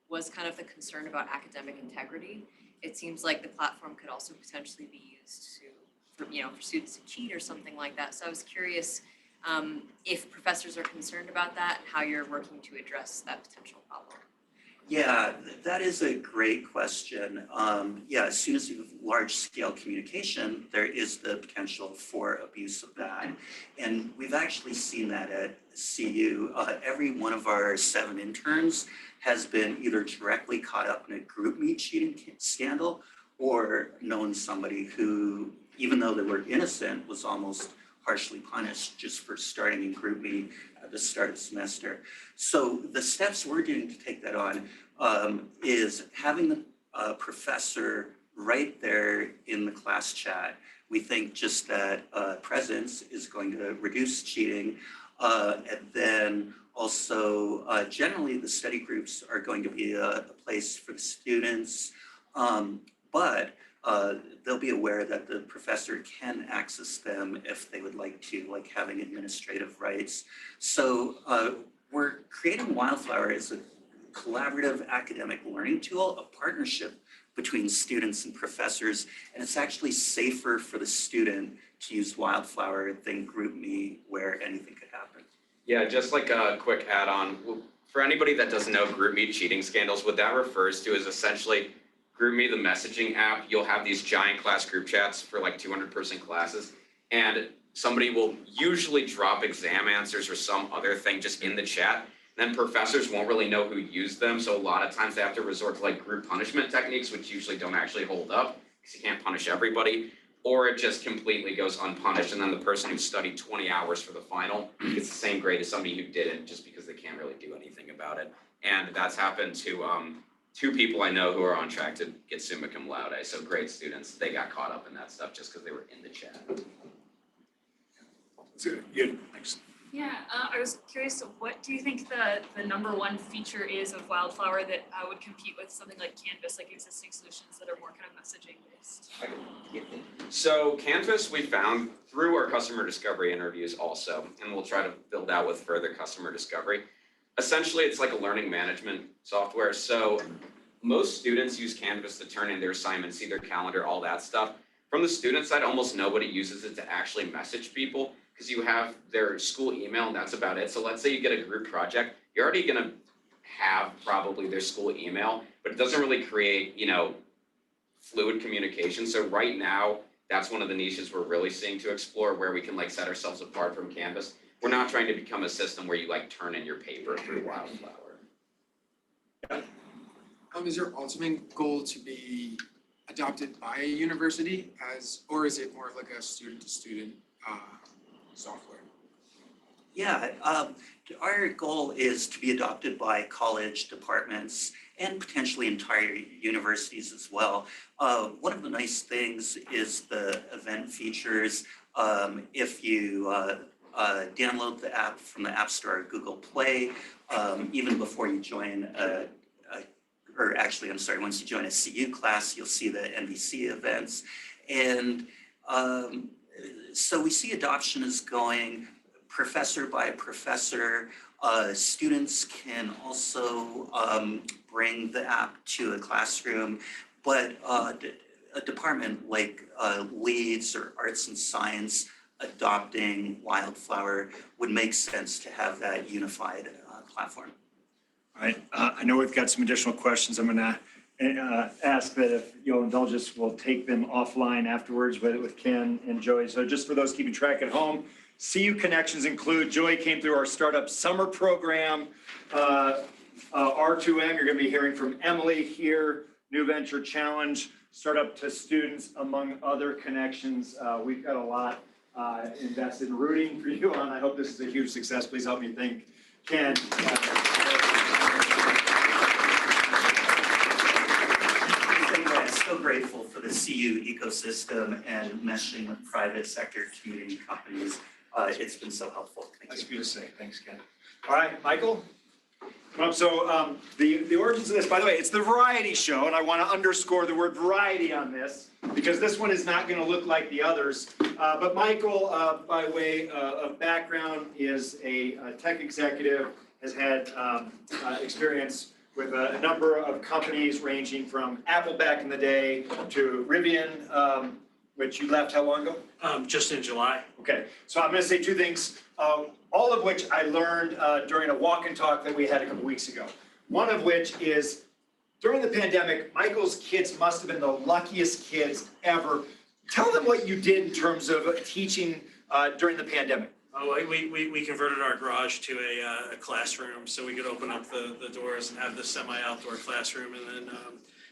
was kind of the concern about academic integrity. It seems like the platform could also potentially be used for students to cheat or something like that. So I was curious if professors are concerned about that, and how you're working to address that potential problem. Yeah, that is a great question. As soon as you have large-scale communication, there is the potential for abuse of that. And we've actually seen that at CU. Every one of our 7 interns has been either directly caught up in a Groupme cheating scandal or known somebody who, even though they were innocent, was almost harshly punished just for starting in Groupme at the start of the semester. So the steps we're doing to take that on is having the professor right there in the class chat. We think just that presence is going to reduce cheating. And then also, generally the study groups are going to be a place for the students, but they'll be aware that the professor can access them if they would like to, like having administrative rights. So we're creating Wildflower as a collaborative academic learning tool, a partnership between students and professors, and it's actually safer for the student to use Wildflower than Groupme, where anything could happen. Yeah, just like a quick add-on, for anybody that doesn't know Groupme cheating scandals, what that refers to is essentially Groupme, the messaging app. You'll have these giant class group chats for like 200-person classes, and somebody will usually drop exam answers or some other thing just in the chat. Then professors won't really know who used them, so a lot of times they have to resort to like group punishment techniques, which usually don't actually hold up because you can't punish everybody, or it just completely goes unpunished, and then the person who studied 20 hours for the final gets the same grade as somebody who didn't, just because they can't really do anything about it. And that's happened to 2 people I know who are on track to get summa cum laude, so great students. They got caught up in that stuff just because they were in the chat. Good, thanks. Yeah, I was curious, what do you think the number one feature is of Wildflower that would compete with something like Canvas, like existing solutions that are more kind of messaging based? So Canvas we found through our customer discovery interviews also, and we'll try to build out with further customer discovery. Essentially, it's like a learning management software. So most students use Canvas to turn in their assignments, see their calendar, all that stuff. From the student side, almost nobody uses it to actually message people, because you have their school email and that's about it. So let's say you get a group project, you're already gonna have probably their school email, but it doesn't really create, fluid communication. So right now, that's one of the niches we're really seeing to explore, where we can like set ourselves apart from Canvas. We're not trying to become a system where you like turn in your paper through Wildflower. Is your ultimate goal to be adopted by a university or is it more of like a student to student software? Yeah, our goal is to be adopted by college departments and potentially entire universities as well. One of the nice things is the event features. If you download the app from the App Store or Google Play, even before you join once you join a CU class, you'll see the NVC events. And so we see adoption is going professor by professor. Students can also bring the app to a classroom, but a department like Leads or Arts and Science adopting Wildflower would make sense to have that unified platform. All right, I know we've got some additional questions. I'm gonna ask that if you'll indulge us, we'll take them offline afterwards with Ken and Joey. So just for those keeping track at home, CU connections include, Joey came through our startup summer program. R2M, you're gonna be hearing from Emily here, New Venture Challenge, startup to students, among other connections. We've got a lot invested in rooting for you on. I hope this is a huge success. Please help me thank Ken. So grateful for the CU ecosystem and meshing with private sector community companies. It's been so helpful. Thank That's you. good to say. Thanks, Ken. All right, Michael. Come up. So the origins of this, by the way, it's the variety show, and I want to underscore the word variety on this because this one is not going to look like the others. But Michael, by way of background, is a tech executive, has had experience with a number of companies ranging from Apple back in the day to Rivian, which you left how long ago? Just in July. Okay, so I'm gonna say 2 things, all of which I learned during a walk and talk that we had a couple weeks ago. One of which is, during the pandemic, Michael's kids must have been the luckiest kids ever. Tell them what you did in terms of teaching during the pandemic. We converted our garage to a classroom so we could open up the doors and have the semi-outdoor classroom. And then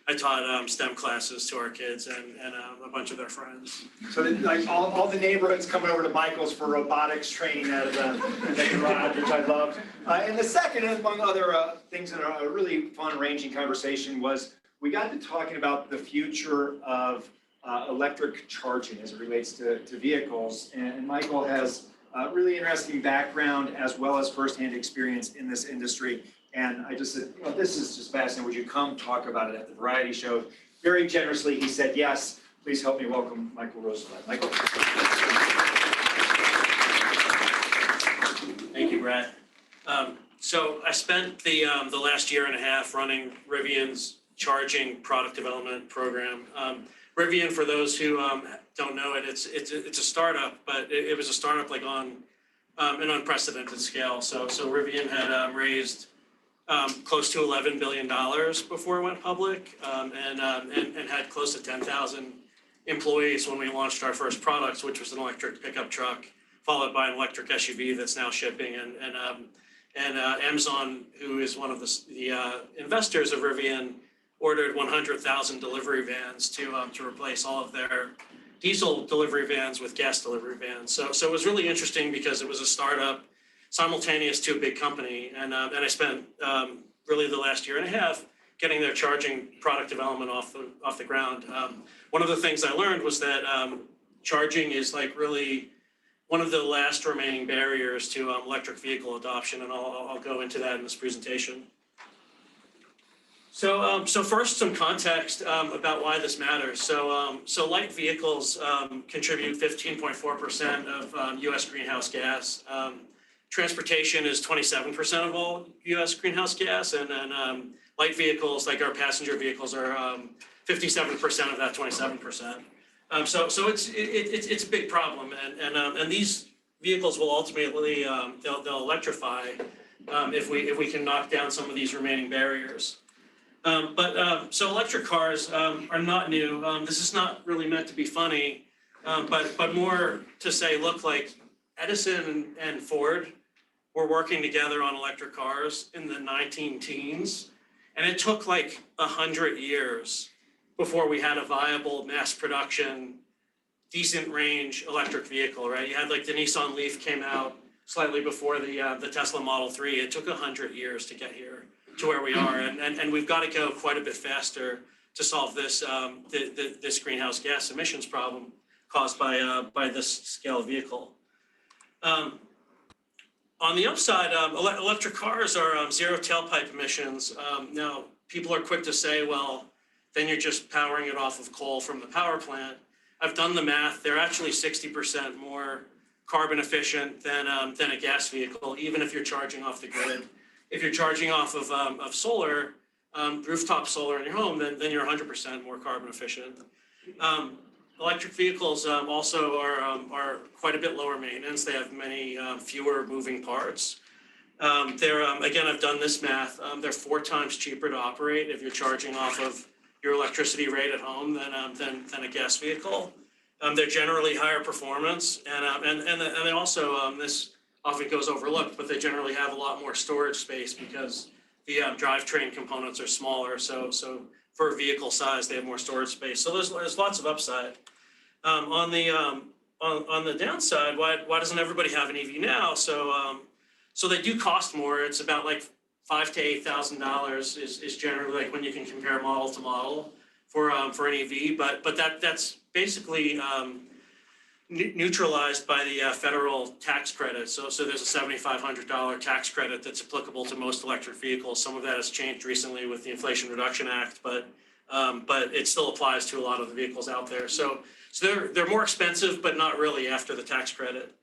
I taught STEM classes to our kids and a bunch of their friends. So like all the neighborhoods coming over to Michael's for robotics training out of the garage, which I loved. And the second, among other things in a really fun ranging conversation, was we got to talking about the future of electric charging as it relates to vehicles. And Michael has a really interesting background as well as firsthand experience in this industry. And I just said, this is just fascinating. Would you come talk about it at the variety show? Very generously, he said yes. Please help me welcome Michael Rosenberg. Michael. Thank you, Brad. So I spent the last year and a half running Rivian's charging product development program. Rivian, for those who don't know it, it's a startup, but it was a startup like on an unprecedented scale. So Rivian had raised close to $11 billion before it went public, and had close to 10,000 employees when we launched our first products, which was an electric pickup truck, followed by an electric SUV that's now shipping. And Amazon, who is one of the investors of Rivian, ordered 100,000 delivery vans to replace all of their diesel delivery vans with gas delivery vans. So it was really interesting because it was a startup simultaneous to a big company, and I spent really the last year and a half getting their charging product development off the ground. One of the things I learned was that charging is like really one of the last remaining barriers to electric vehicle adoption, and I'll go into that in this presentation. So first, some context about why this matters. So light vehicles contribute 15.4% of U.S. greenhouse gas. Transportation is 27% of all U.S. greenhouse gas, and then light vehicles, like our passenger vehicles, are 57% of that 27%. So it's a big problem, and these vehicles will ultimately they'll electrify if we can knock down some of these remaining barriers. So electric cars are not new. This is not really meant to be funny, but more to say, look, like Edison and Ford were working together on electric cars in the 19-teens, and it took like 100 years before we had a viable mass production, decent range electric vehicle, right? You had like the Nissan Leaf came out slightly before the Tesla Model 3. It took 100 years to get here to where we are, and we've got to go quite a bit faster to solve this this greenhouse gas emissions problem caused by this scale of vehicle. On the upside, electric cars are zero tailpipe emissions. Now, people are quick to say, well, then you're just powering it off of coal from the power plant. I've done the math. They're actually 60% more carbon efficient than a gas vehicle, even if you're charging off the grid. If you're charging off of solar, rooftop solar in your home, then you're 100% more carbon efficient. Electric vehicles also are quite a bit lower maintenance. They have many fewer moving parts. Again, I've done this math. They're 4 times cheaper to operate if you're charging off of your electricity rate at home than a gas vehicle. They're generally higher performance, and they also, this often goes overlooked, but they generally have a lot more storage space because the drivetrain components are smaller. So for vehicle size, they have more storage space. So there's lots of upside. On the downside, why doesn't everybody have an EV now? So they do cost more. It's about like $5,000 to $8,000 is generally like when you can compare model to model for an EV. But that's basically neutralized by the federal tax credit. So there's a $7,500 tax credit that's applicable to most electric vehicles. Some of that has changed recently with the Inflation Reduction Act, but it still applies to a lot of the vehicles out there. So they're more expensive, but not really after the tax credit.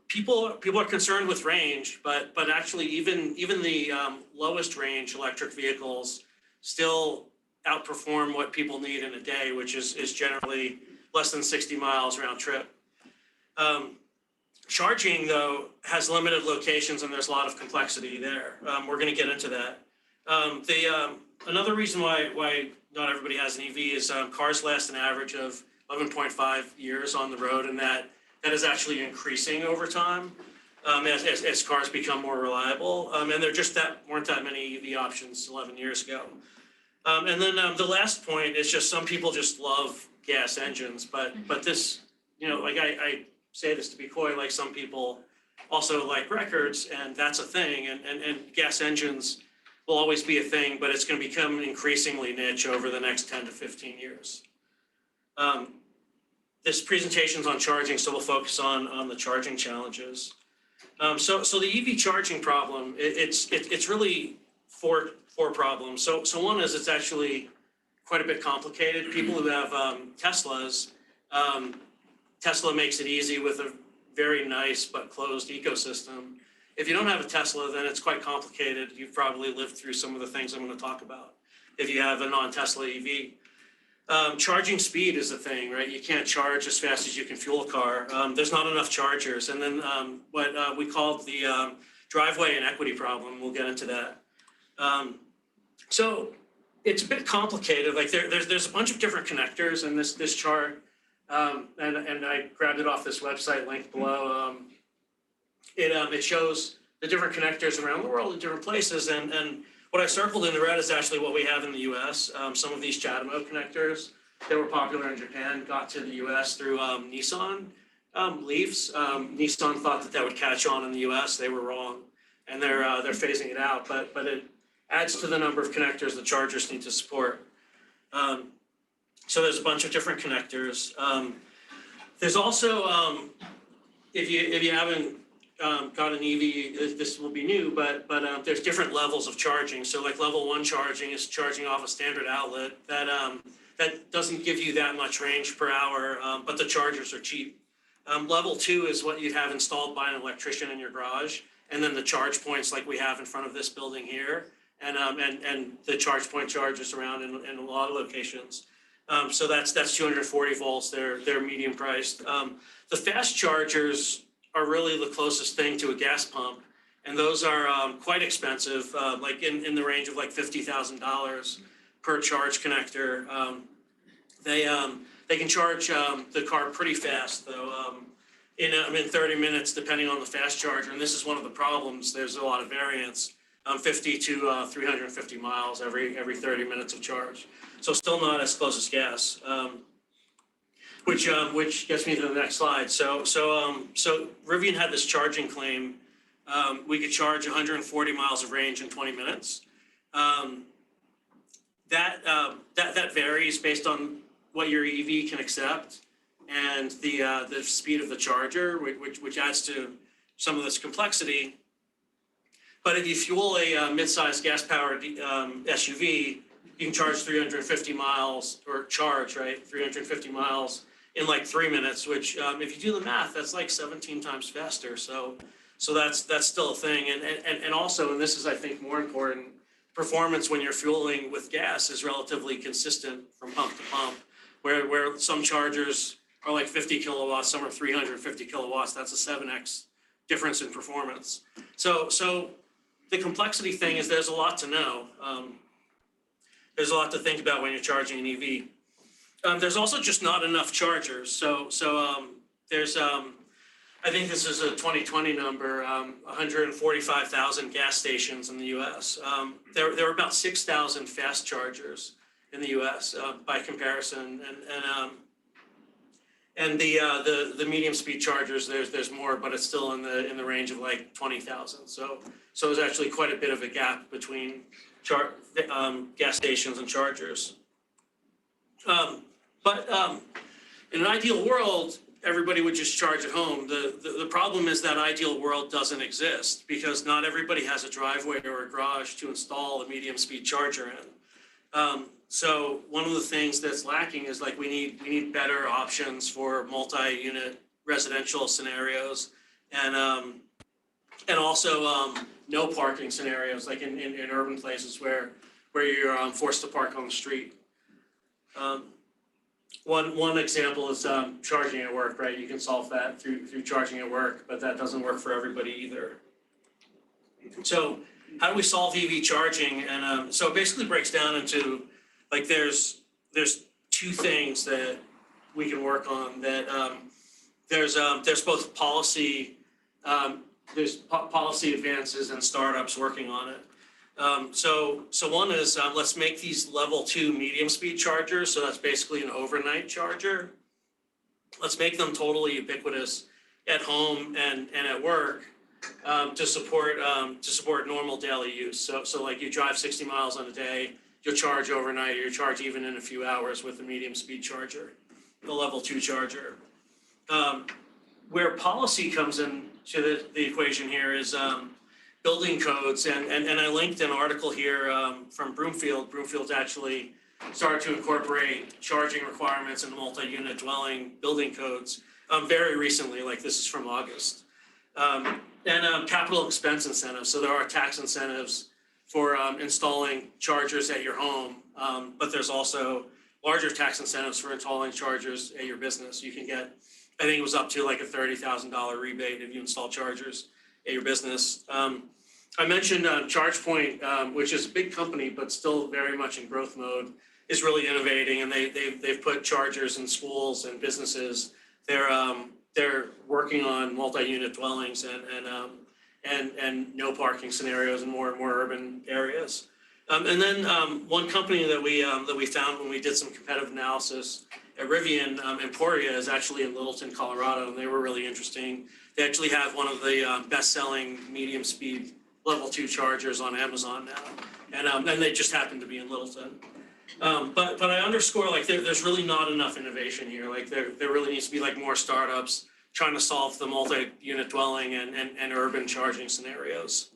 People are concerned with range, but actually even the lowest range electric vehicles still outperform what people need in a day, which is generally less than 60 miles round trip. Charging, though, has limited locations and there's a lot of complexity there. We're going to get into that. Another reason why not everybody has an EV is cars last an average of 11.5 years on the road, and that is actually increasing over time as cars become more reliable. And there just weren't that many EV options 11 years ago. And then the last point is just some people just love gas engines, but this, like I say this to be coy, like some people also like records, and that's a thing, and gas engines will always be a thing, but it's going to become increasingly niche over the next 10 to 15 years. This presentation's on charging, so we'll focus on the charging challenges. So the EV charging problem, it's really four problems. So one is it's actually quite a bit complicated. People who have Teslas, Tesla makes it easy with a very nice but closed ecosystem. If you don't have a Tesla, then it's quite complicated. You've probably lived through some of the things I'm going to talk about. If you have a non-Tesla EV, charging speed is a thing, right? You can't charge as fast as you can fuel a car. There's not enough chargers. And then what we called the driveway inequity problem. We'll get into that. So it's a bit complicated. Like there's a bunch of different connectors in this chart. And I grabbed it off this website linked below. It shows the different connectors around the world in different places. And what I circled in the red is actually what we have in the US. Some of these CHAdeMO connectors that were popular in Japan got to the US through Nissan Leafs. Nissan thought that would catch on in the US. They were wrong. And they're phasing it out. But it adds to the number of connectors the chargers need to support. So there's a bunch of different connectors. There's also, if you haven't got an EV, this will be new, but there's different levels of charging. So like level 1 charging is charging off a standard outlet that doesn't give you that much range per hour, but the chargers are cheap. Level 2 is what you'd have installed by an electrician in your garage, and then the charge points like we have in front of this building here, and the charge point chargers around in a lot of locations. So that's 240 volts. They're medium priced. The fast chargers are really the closest thing to a gas pump, and those are quite expensive, like in the range of like $50,000 per charge connector. They can charge the car pretty fast though. In 30 minutes, depending on the fast charger, and this is one of the problems. There's a lot of variance. 50 to 350 miles every 30 minutes of charge. So still not as close as gas, which gets me to the next slide. So Rivian had this charging claim. We could charge 140 miles of range in 20 minutes. That varies based on what your EV can accept and the speed of the charger, which adds to some of this complexity. But if you fuel a mid-sized gas-powered SUV, you can charge 350 miles, or charge, right, 350 miles in like 3 minutes, which if you do the math, that's like 17 times faster. So that's still a thing. And also, and this is, I think, more important, performance when you're fueling with gas is relatively consistent from pump to pump, where some chargers are like 50 kilowatts, some are 350 kilowatts. That's a 7x difference in performance. So the complexity thing is there's a lot to know. There's a lot to think about when you're charging an EV. There's also just not enough chargers. So there's, I think this is a 2020 number, 145,000 gas stations in the US. There are about 6,000 fast chargers in the US by comparison. And the medium speed chargers, there's more, but it's still in the range of like 20,000. So there's actually quite a bit of a gap between gas stations and chargers. But in an ideal world, everybody would just charge at home. The problem is that ideal world doesn't exist because not everybody has a driveway or a garage to install a medium speed charger in. So one of the things that's lacking is like we need better options for multi-unit residential scenarios and also no parking scenarios like in urban places where you're forced to park on the street. One example is charging at work, right? You can solve that through charging at work, but that doesn't work for everybody either. So how do we solve EV charging? And so it basically breaks down into like there's two things that we can work on. That there's both policy there's policy advances and startups working on it. So one is, let's make these level 2 medium speed chargers. So that's basically an overnight charger. Let's make them totally ubiquitous at home and at work, to support normal daily use. So like you drive 60 miles on a day, you'll charge overnight, or you charge even in a few hours with a medium speed charger, the level 2 charger. Where policy comes into the equation here is building codes, and I linked an article here from Broomfield. Broomfield's actually started to incorporate charging requirements in multi-unit dwelling building codes very recently, like this is from August. And capital expense incentives, so there are tax incentives for installing chargers at your home, but there's also larger tax incentives for installing chargers at your business. You can get, I think it was up to like a $30,000 rebate if you install chargers at your business. I mentioned ChargePoint, which is a big company, but still very much in growth mode, is really innovating, and they've put chargers in schools and businesses. They're working on multi-unit dwellings and no parking scenarios in more and more urban areas. And then one company that we found when we did some competitive analysis at Rivian, Emporia, is actually in Littleton, Colorado, and they were really interesting. They actually have one of the best-selling medium-speed level 2 chargers on Amazon now, and they just happen to be in Littleton. But I underscore, like, there's really not enough innovation here. Like there really needs to be like more startups trying to solve the multi-unit dwelling and urban charging scenarios.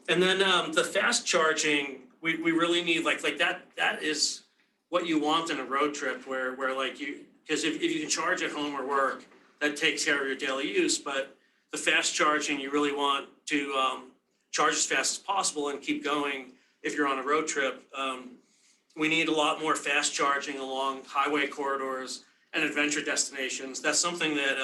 And then the fast charging, we really need like that is what you want in a road trip where like because if you can charge at home or work, that takes care of your daily use. But the fast charging, you really want to charge as fast as possible and keep going if you're on a road trip. We need a lot more fast charging along highway corridors and adventure destinations. That's something that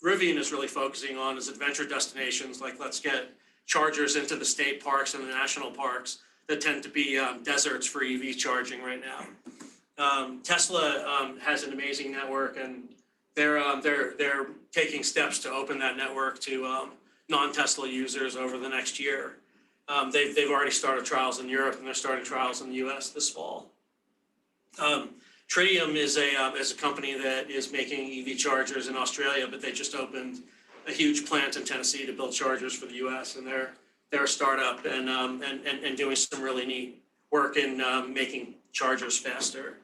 Rivian is really focusing on, is adventure destinations. Like, let's get chargers into the state parks and the national parks that tend to be deserts for EV charging right now. Tesla has an amazing network, and they're taking steps to open that network to non-Tesla users over the next year. They've already started trials in Europe, and they're starting trials in the US this fall. Tritium is a company that is making EV chargers in Australia, but they just opened a huge plant in Tennessee to build chargers for the US, and they're a startup and doing some really neat work in making chargers faster.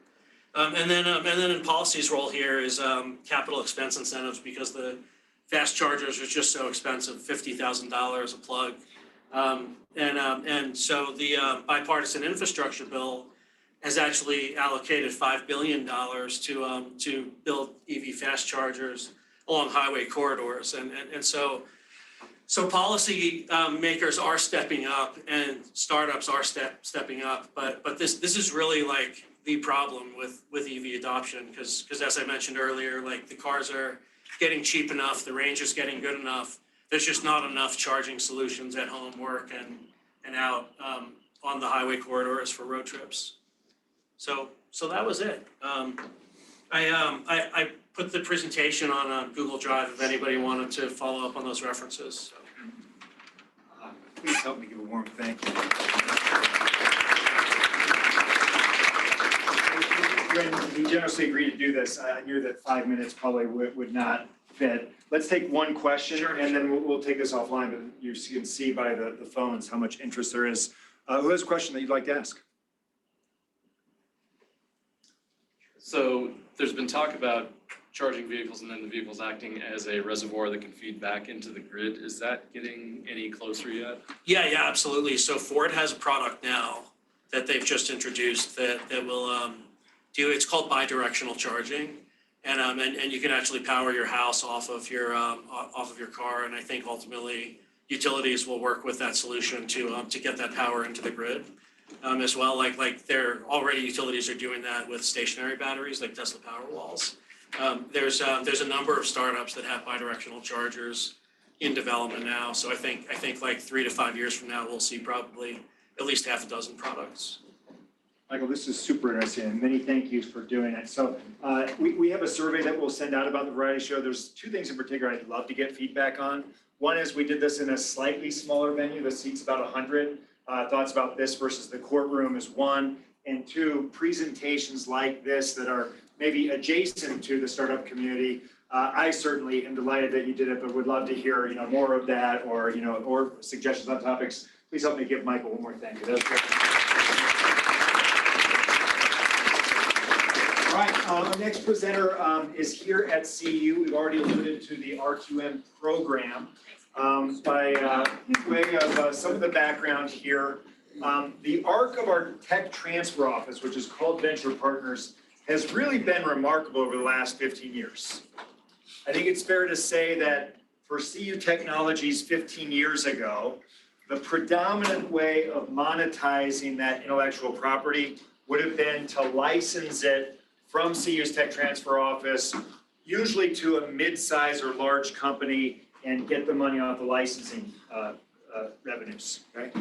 And then in policy's role here is capital expense incentives, because the fast chargers are just so expensive, $50,000 a plug. And so the bipartisan infrastructure bill has actually allocated $5 billion to build EV fast chargers along highway corridors. And so policy makers are stepping up, and startups are stepping up. But this is really like the problem with EV adoption, because as I mentioned earlier, like the cars are getting cheap enough, the range is getting good enough. There's just not enough charging solutions at home, work, and out on the highway corridors for road trips. So that was it. I put the presentation on Google Drive if anybody wanted to follow up on those references. So. Please help me give a warm thank you. When he generously agreed to do this, I knew that 5 minutes probably would not fit. Let's take one question, and then we'll take this offline, but you can see by the phones how much interest there is. Who has a question that you'd like to ask? So there's been talk about charging vehicles and then the vehicles acting as a reservoir that can feed back into the grid. Is that getting any closer yet? Yeah, absolutely. So Ford has a product now that they've just introduced that will do, it's called bidirectional charging. And you can actually power your house off of your car. And I think ultimately utilities will work with that solution to get that power into the grid as well. Like there already utilities are doing that with stationary batteries like Tesla Powerwalls. There's a number of startups that have bidirectional chargers in development now. So I think like 3 to 5 years from now we'll see probably at least half a dozen products. Michael, this is super interesting, and many thank yous for doing it. So we have a survey that we'll send out about the variety show. There's 2 things in particular I'd love to get feedback on. One is we did this in a slightly smaller venue that seats about 100. thoughts about this versus the courtroom is one, and two, presentations like this that are maybe adjacent to the startup community. I certainly am delighted that you did it, but would love to hear, more of that, or, or suggestions on topics. Please help me give Michael one more thank you. That was great. All right, our next presenter is here at CU. We've already alluded to the R2M program. By way of some of the background here, the arc of our tech transfer office, which is called Venture Partners, has really been remarkable over the last 15 years. I think it's fair to say that for CU Technologies 15 years ago, the predominant way of monetizing that intellectual property would have been to license it from CU's tech transfer office, usually to a mid-size or large company, and get the money off the licensing revenues, okay?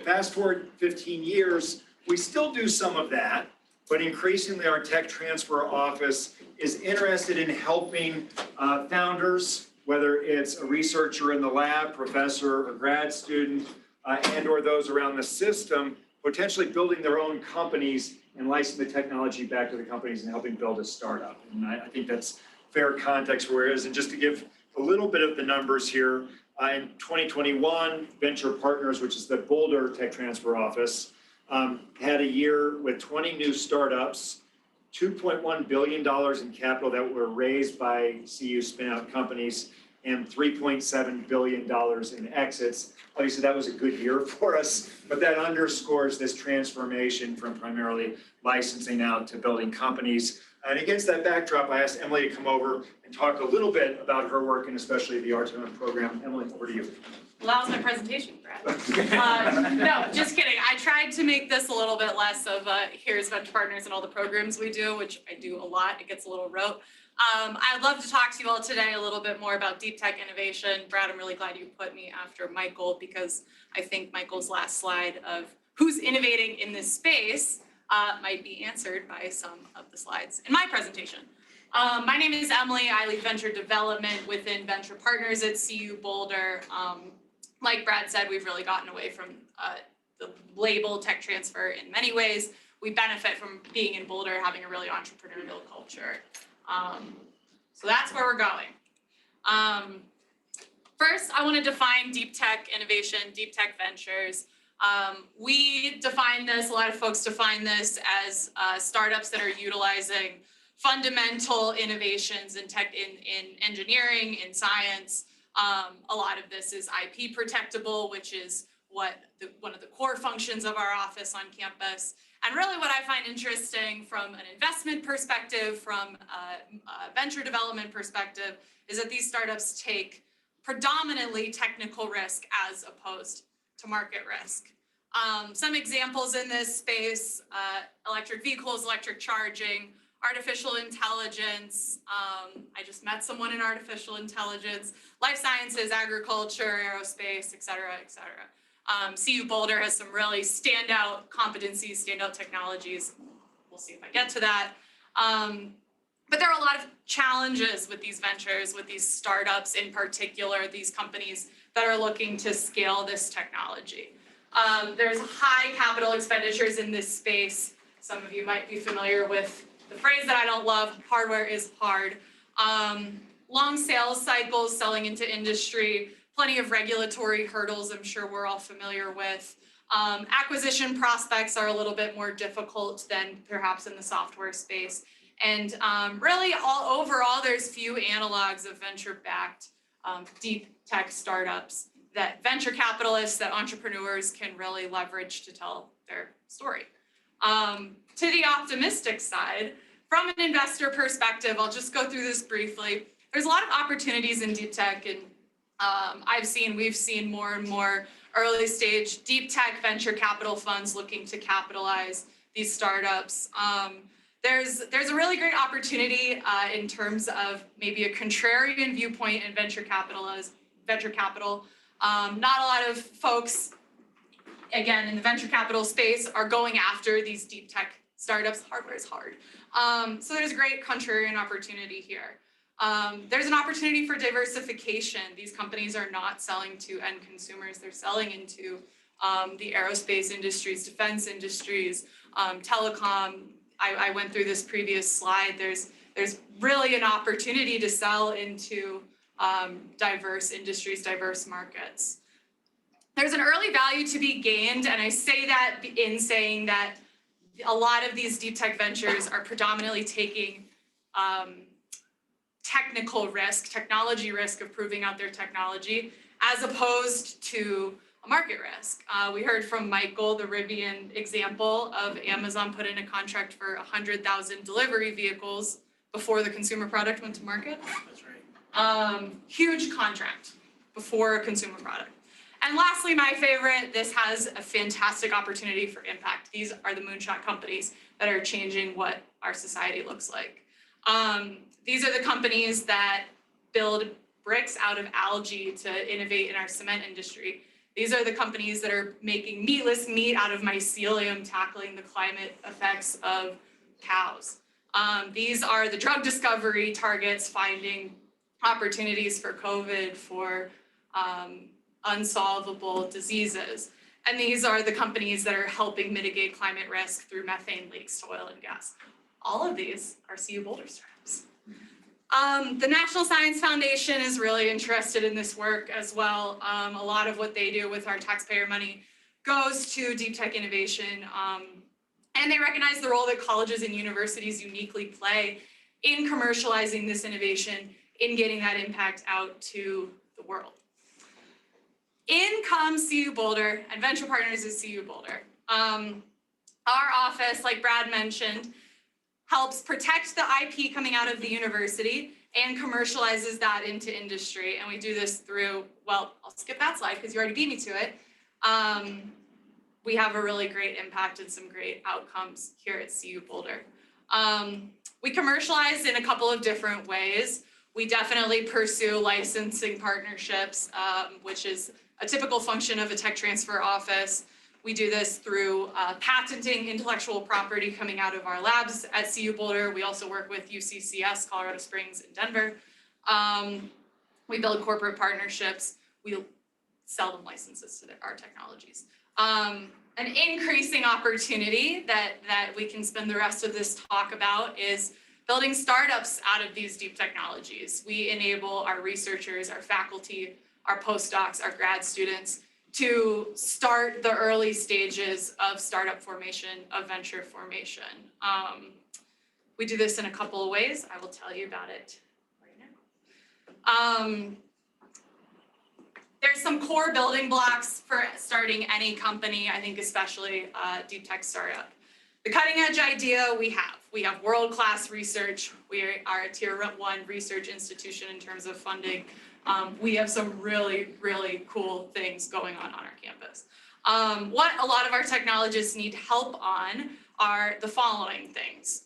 Fast forward 15 years, we still do some of that, but increasingly our tech transfer office is interested in helping founders, whether it's a researcher in the lab, professor or grad student, and or those around the system, potentially building their own companies and licensing the technology back to the companies and helping build a startup. And I think that's fair context where it is. And just to give a little bit of the numbers here, in 2021, Venture Partners, which is the Boulder Tech Transfer Office, had a year with 20 new startups, $2.1 billion in capital that were raised by CU spin-out companies, and $3.7 billion in exits. Obviously, that was a good year for us, but that underscores this transformation from primarily licensing out to building companies. And against that backdrop, I asked Emily to come over and talk a little bit about her work and especially the R2M program. Emily, over to you. Well, that was my presentation, Brad. No, just kidding. I tried to make this a little bit less of here's Venture Partners and all the programs we do, which I do a lot. It gets a little rote. I'd love to talk to you all today a little bit more about deep tech innovation. Brad, I'm really glad you put me after Michael, because I think Michael's last slide of who's innovating in this space might be answered by some of the slides in my presentation. My name is Emily. I lead venture development within Venture Partners at CU Boulder. Like Brad said, we've really gotten away from the label tech transfer in many ways. We benefit from being in Boulder, having a really entrepreneurial culture. So that's where we're going. First, I want to define deep tech innovation, deep tech ventures. We define this, a lot of folks define this as startups that are utilizing fundamental innovations in tech, in engineering, in science. A lot of this is IP protectable, which is one of the core functions of our office on campus. And really what I find interesting from an investment perspective, from a venture development perspective, is that these startups take predominantly technical risk as opposed to market risk. Some examples in this space, electric vehicles, electric charging, artificial intelligence. I just met someone in artificial intelligence, life sciences, agriculture, aerospace, et cetera, et cetera. CU Boulder has some really standout competencies, standout technologies. We'll see if I get to that. But there are a lot of challenges with these ventures, with these startups in particular, these companies that are looking to scale this technology. There's high capital expenditures in this space. Some of you might be familiar with the phrase that I don't love, hardware is hard. Long sales cycles, selling into industry, plenty of regulatory hurdles I'm sure we're all familiar with. Acquisition prospects are a little bit more difficult than perhaps in the software space. And really overall, there's few analogs of venture-backed deep tech startups that venture capitalists, that entrepreneurs can really leverage to tell their story. To the optimistic side, from an investor perspective, I'll just go through this briefly. There's a lot of opportunities in deep tech, and we've seen more and more early stage deep tech venture capital funds looking to capitalize these startups. There's a really great opportunity in terms of maybe a contrarian viewpoint in venture capital. Not a lot of folks, again, in the venture capital space are going after these deep tech startups. Hardware is hard. So there's a great contrarian opportunity here. There's an opportunity for diversification. These companies are not selling to end consumers. They're selling into the aerospace industries, defense industries, telecom. I went through this previous slide. There's really an opportunity to sell into diverse industries, diverse markets. There's an early value to be gained, and I say that in saying that a lot of these deep tech ventures are predominantly taking technology risk of proving out their technology, as opposed to a market risk. We heard from Michael the Rivian example of Amazon put in a contract for 100,000 delivery vehicles before the consumer product went to market. That's right. Huge contract before a consumer product. And lastly, my favorite, this has a fantastic opportunity for impact. These are the moonshot companies that are changing what our society looks like. These are the companies that build bricks out of algae to innovate in our cement industry. These are the companies that are making meatless meat out of mycelium, tackling the climate effects of cows. These are the drug discovery targets, finding opportunities for COVID, for unsolvable diseases. And these are the companies that are helping mitigate climate risk through methane leaks to oil and gas. All of these are CU Boulder startups. The National Science Foundation is really interested in this work as well. A lot of what they do with our taxpayer money goes to deep tech innovation. And they recognize the role that colleges and universities uniquely play in commercializing this innovation, in getting that impact out to the world. In comes CU Boulder and Venture Partners is CU Boulder. Our office, like Brad mentioned, helps protect the IP coming out of the university and commercializes that into industry. And we do this through, well, I'll skip that slide because you already beat me to it. We have a really great impact and some great outcomes here at CU Boulder. We commercialize in a couple of different ways. We definitely pursue licensing partnerships, which is a typical function of a tech transfer office. We do this through patenting intellectual property coming out of our labs at CU Boulder. We also work with UCCS, Colorado Springs, and Denver. We build corporate partnerships. We sell them licenses to our technologies. An increasing opportunity that we can spend the rest of this talk about is building startups out of these deep technologies. We enable our researchers, our faculty, our postdocs, our grad students to start the early stages of startup formation, of venture formation. We do this in a couple of ways. I will tell you about it right now. There's some core building blocks for starting any company, I think especially a deep tech startup. The cutting edge idea we have world-class research. We are a tier 1 research institution in terms of funding. We have some really, really cool things going on our campus. What a lot of our technologists need help on are the following things.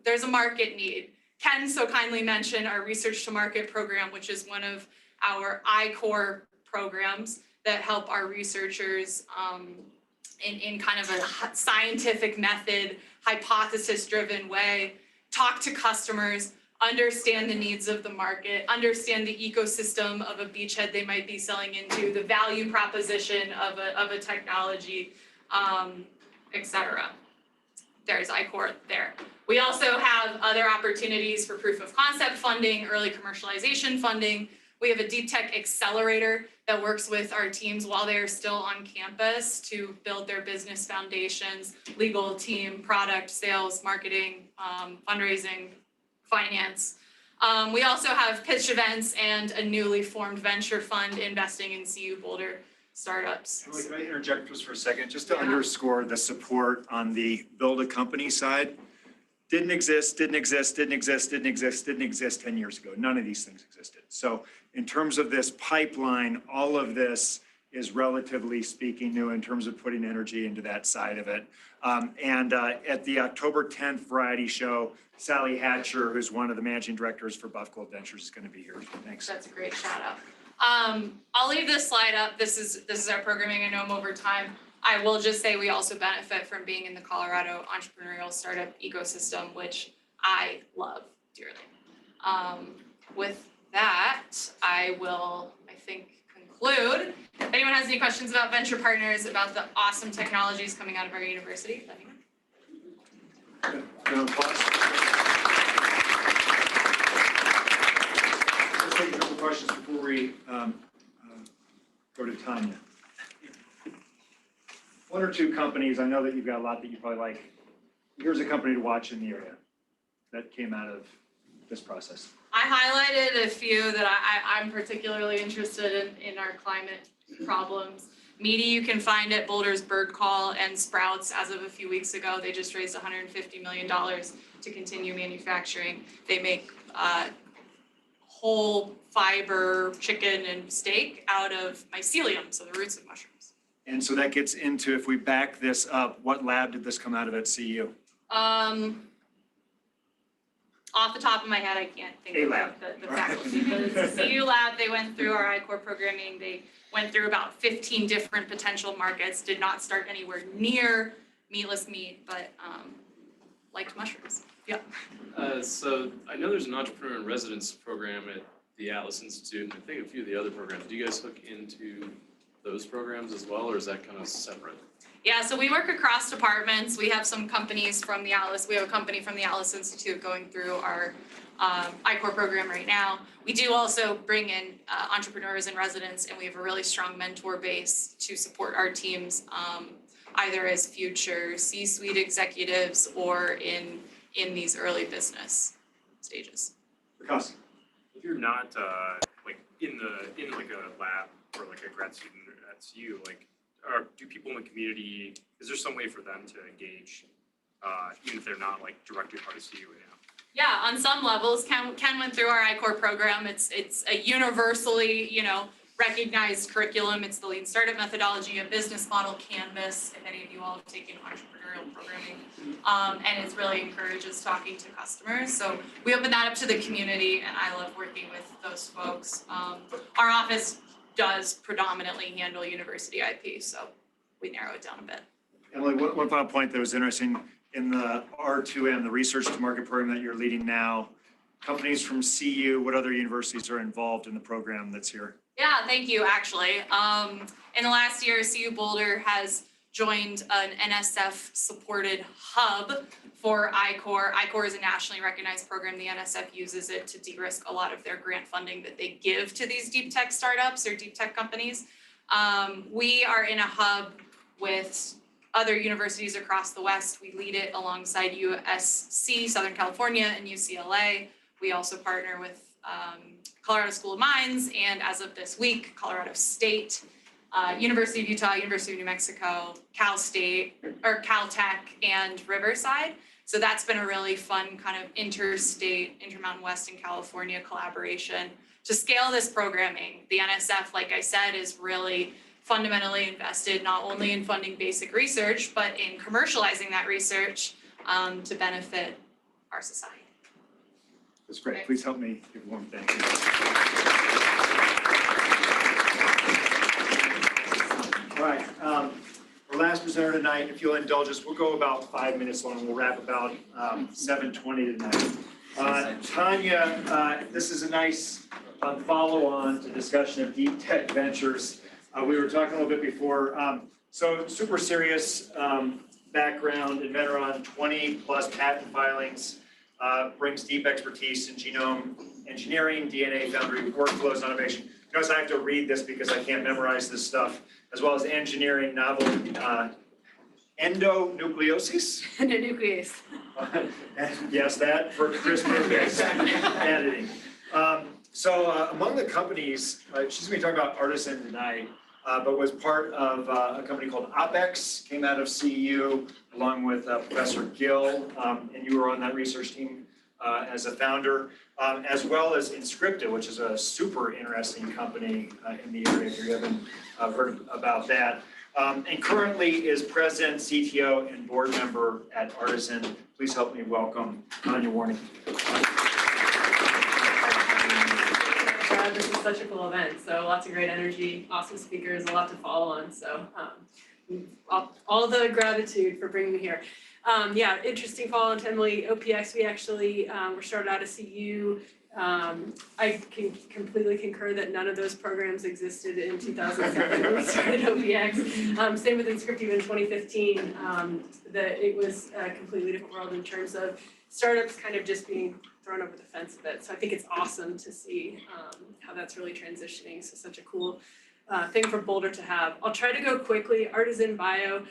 There's a market need. Ken so kindly mentioned our research to market program, which is one of our I-Core programs that help our researchers in kind of a scientific method, hypothesis-driven way, talk to customers, understand the needs of the market, understand the ecosystem of a beachhead they might be selling into, the value proposition of a technology, et cetera. There's I-Core there. We also have other opportunities for proof of concept funding, early commercialization funding. We have a deep tech accelerator that works with our teams while they are still on campus to build their business foundations, legal team, product, sales, marketing, fundraising, finance. We also have pitch events and a newly formed venture fund investing in CU Boulder startups. Emily, can I interject just for a second, just to underscore the support on the build a company side? Didn't exist 10 years ago. None of these things existed. So in terms of this pipeline, all of this is relatively speaking new in terms of putting energy into that side of it. At the October 10th variety show, Sally Hatcher, who's one of the managing directors for Buff Gold Ventures, is going to be here. Thanks. That's a great shout out. I'll leave this slide up. This is our programming. I know I'm over time. I will just say we also benefit from being in the Colorado entrepreneurial startup ecosystem, which I love dearly. With that, I will, I think, conclude If anyone has any questions about venture partners, about the awesome technologies coming out of our university, let me know. Round of applause. Let's take a couple questions before we go to Tanya. One or two companies, I know that you've got a lot that you probably like. Here's a company to watch in the area that came out of this process. I highlighted a few that I'm particularly interested in our climate problems. Meaty you can find at Boulder's Bird Call, and Sprouts as of a few weeks ago, they just raised $150 million to continue manufacturing. They make whole fiber chicken and steak out of mycelium, so the roots of mushrooms. And so that gets into, if we back this up, what lab did this come out of at CU? Off the top of my head, I can't think of the faculty, but it's a CU lab. They went through our I-Core programming. They went through about 15 different potential markets, did not start anywhere near meatless meat, but liked mushrooms. Yeah. So I know there's an entrepreneur in residence program at the Atlas Institute, and I think a few of the other programs. Do you guys hook into those programs as well, or is that kind of separate? Yeah, so we work across departments. We have some companies from the Atlas. We have a company from the Atlas Institute going through our I-Core program right now. We do also bring in entrepreneurs in residence, and we have a really strong mentor base to support our teams, either as future C-suite executives or in these early business stages. Because if you're not like in like a lab or like a grad student at CU, like, do people in the community, is there some way for them to engage, even if they're not like directly part of CU right now? Yeah, on some levels, Ken went through our I-Core program. It's a universally, recognized curriculum. It's the Lean Startup methodology, a business model canvas, if any of you all have taken entrepreneurial programming. And it really encourages talking to customers. So we open that up to the community, and I love working with those folks. Our office does predominantly handle university IP, so we narrow it down a bit. Emily, one final point that was interesting in the R2M, the research to market program that you're leading now, companies from CU, what other universities are involved in the program that's here? Yeah, thank you, actually. In the last year, CU Boulder has joined an NSF-supported hub for I-Core. I-Core is a nationally recognized program. The NSF uses it to de-risk a lot of their grant funding that they give to these deep tech startups or deep tech companies. We are in a hub with other universities across the West. We lead it alongside USC, Southern California, and UCLA. We also partner with Colorado School of Mines, and as of this week, Colorado State, University of Utah, University of New Mexico, Cal State, or Caltech, and Riverside. So that's been a really fun kind of interstate, Intermountain West and California collaboration to scale this programming. The NSF, like I said, is really fundamentally invested not only in funding basic research, but in commercializing that research to benefit our society. That's great. Okay. Please help me give one thank you. All right. Our last presenter tonight, if you'll indulge us, we'll go about 5 minutes long. We'll wrap about 7:20 tonight. Tanya, this is a nice follow-on to discussion of deep tech ventures. We were talking a little bit before. So super serious background, inventor on 20 plus patent filings, brings deep expertise in genome engineering, DNA foundry, workflows, automation. Notice I have to read this because I can't memorize this stuff, as well as engineering novel endonucleosis. Endonuclease. Yes, that for CRISPR-based editing. So among the companies, she's going to be talking about Artisan tonight, but was part of a company called OpEx, came out of CEU, along with Professor Gill, and you were on that research team as a founder, as well as Inscripta, which is a super interesting company in the area, if you haven't heard about that. And currently is president, CTO, and board member at Artisan. Please help me welcome Tanya Warning. This is such a cool event, so lots of great energy, awesome speakers, a lot to follow on, so all the gratitude for bringing me here. Yeah, interesting follow on to Emily. OPX, we actually were started out of CU I can completely concur that none of those programs existed in 2007 when we started OBX. Same with Inscriptive in 2015, that it was a completely different world in terms of startups kind of just being thrown over the fence a bit. So I think it's awesome to see how that's really transitioning. So such a cool thing for Boulder to have. I'll try to go quickly. Artisan Bio,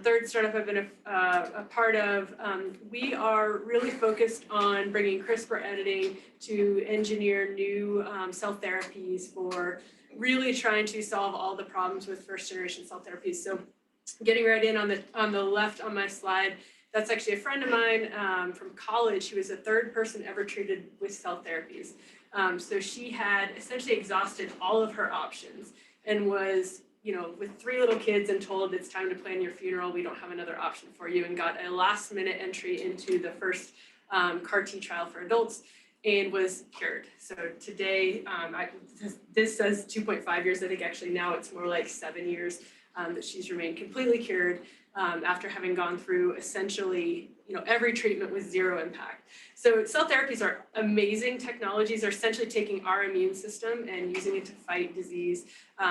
third startup I've been a part of. We are really focused on bringing CRISPR editing to engineer new cell therapies for really trying to solve all the problems with first generation cell therapies. So getting right in on the left on my slide, that's actually a friend of mine from college. She was the third person ever treated with cell therapies. So she had essentially exhausted all of her options and was, with 3 little kids and told it's time to plan your funeral, we don't have another option for you, and got a last minute entry into the first CAR T trial for adults and was cured. So today, this says 2.5 years. I think actually now it's more like 7 years that she's remained completely cured after having gone through essentially, every treatment with 0 impact. So cell therapies are amazing technologies. They're essentially taking our immune system and using it to fight disease.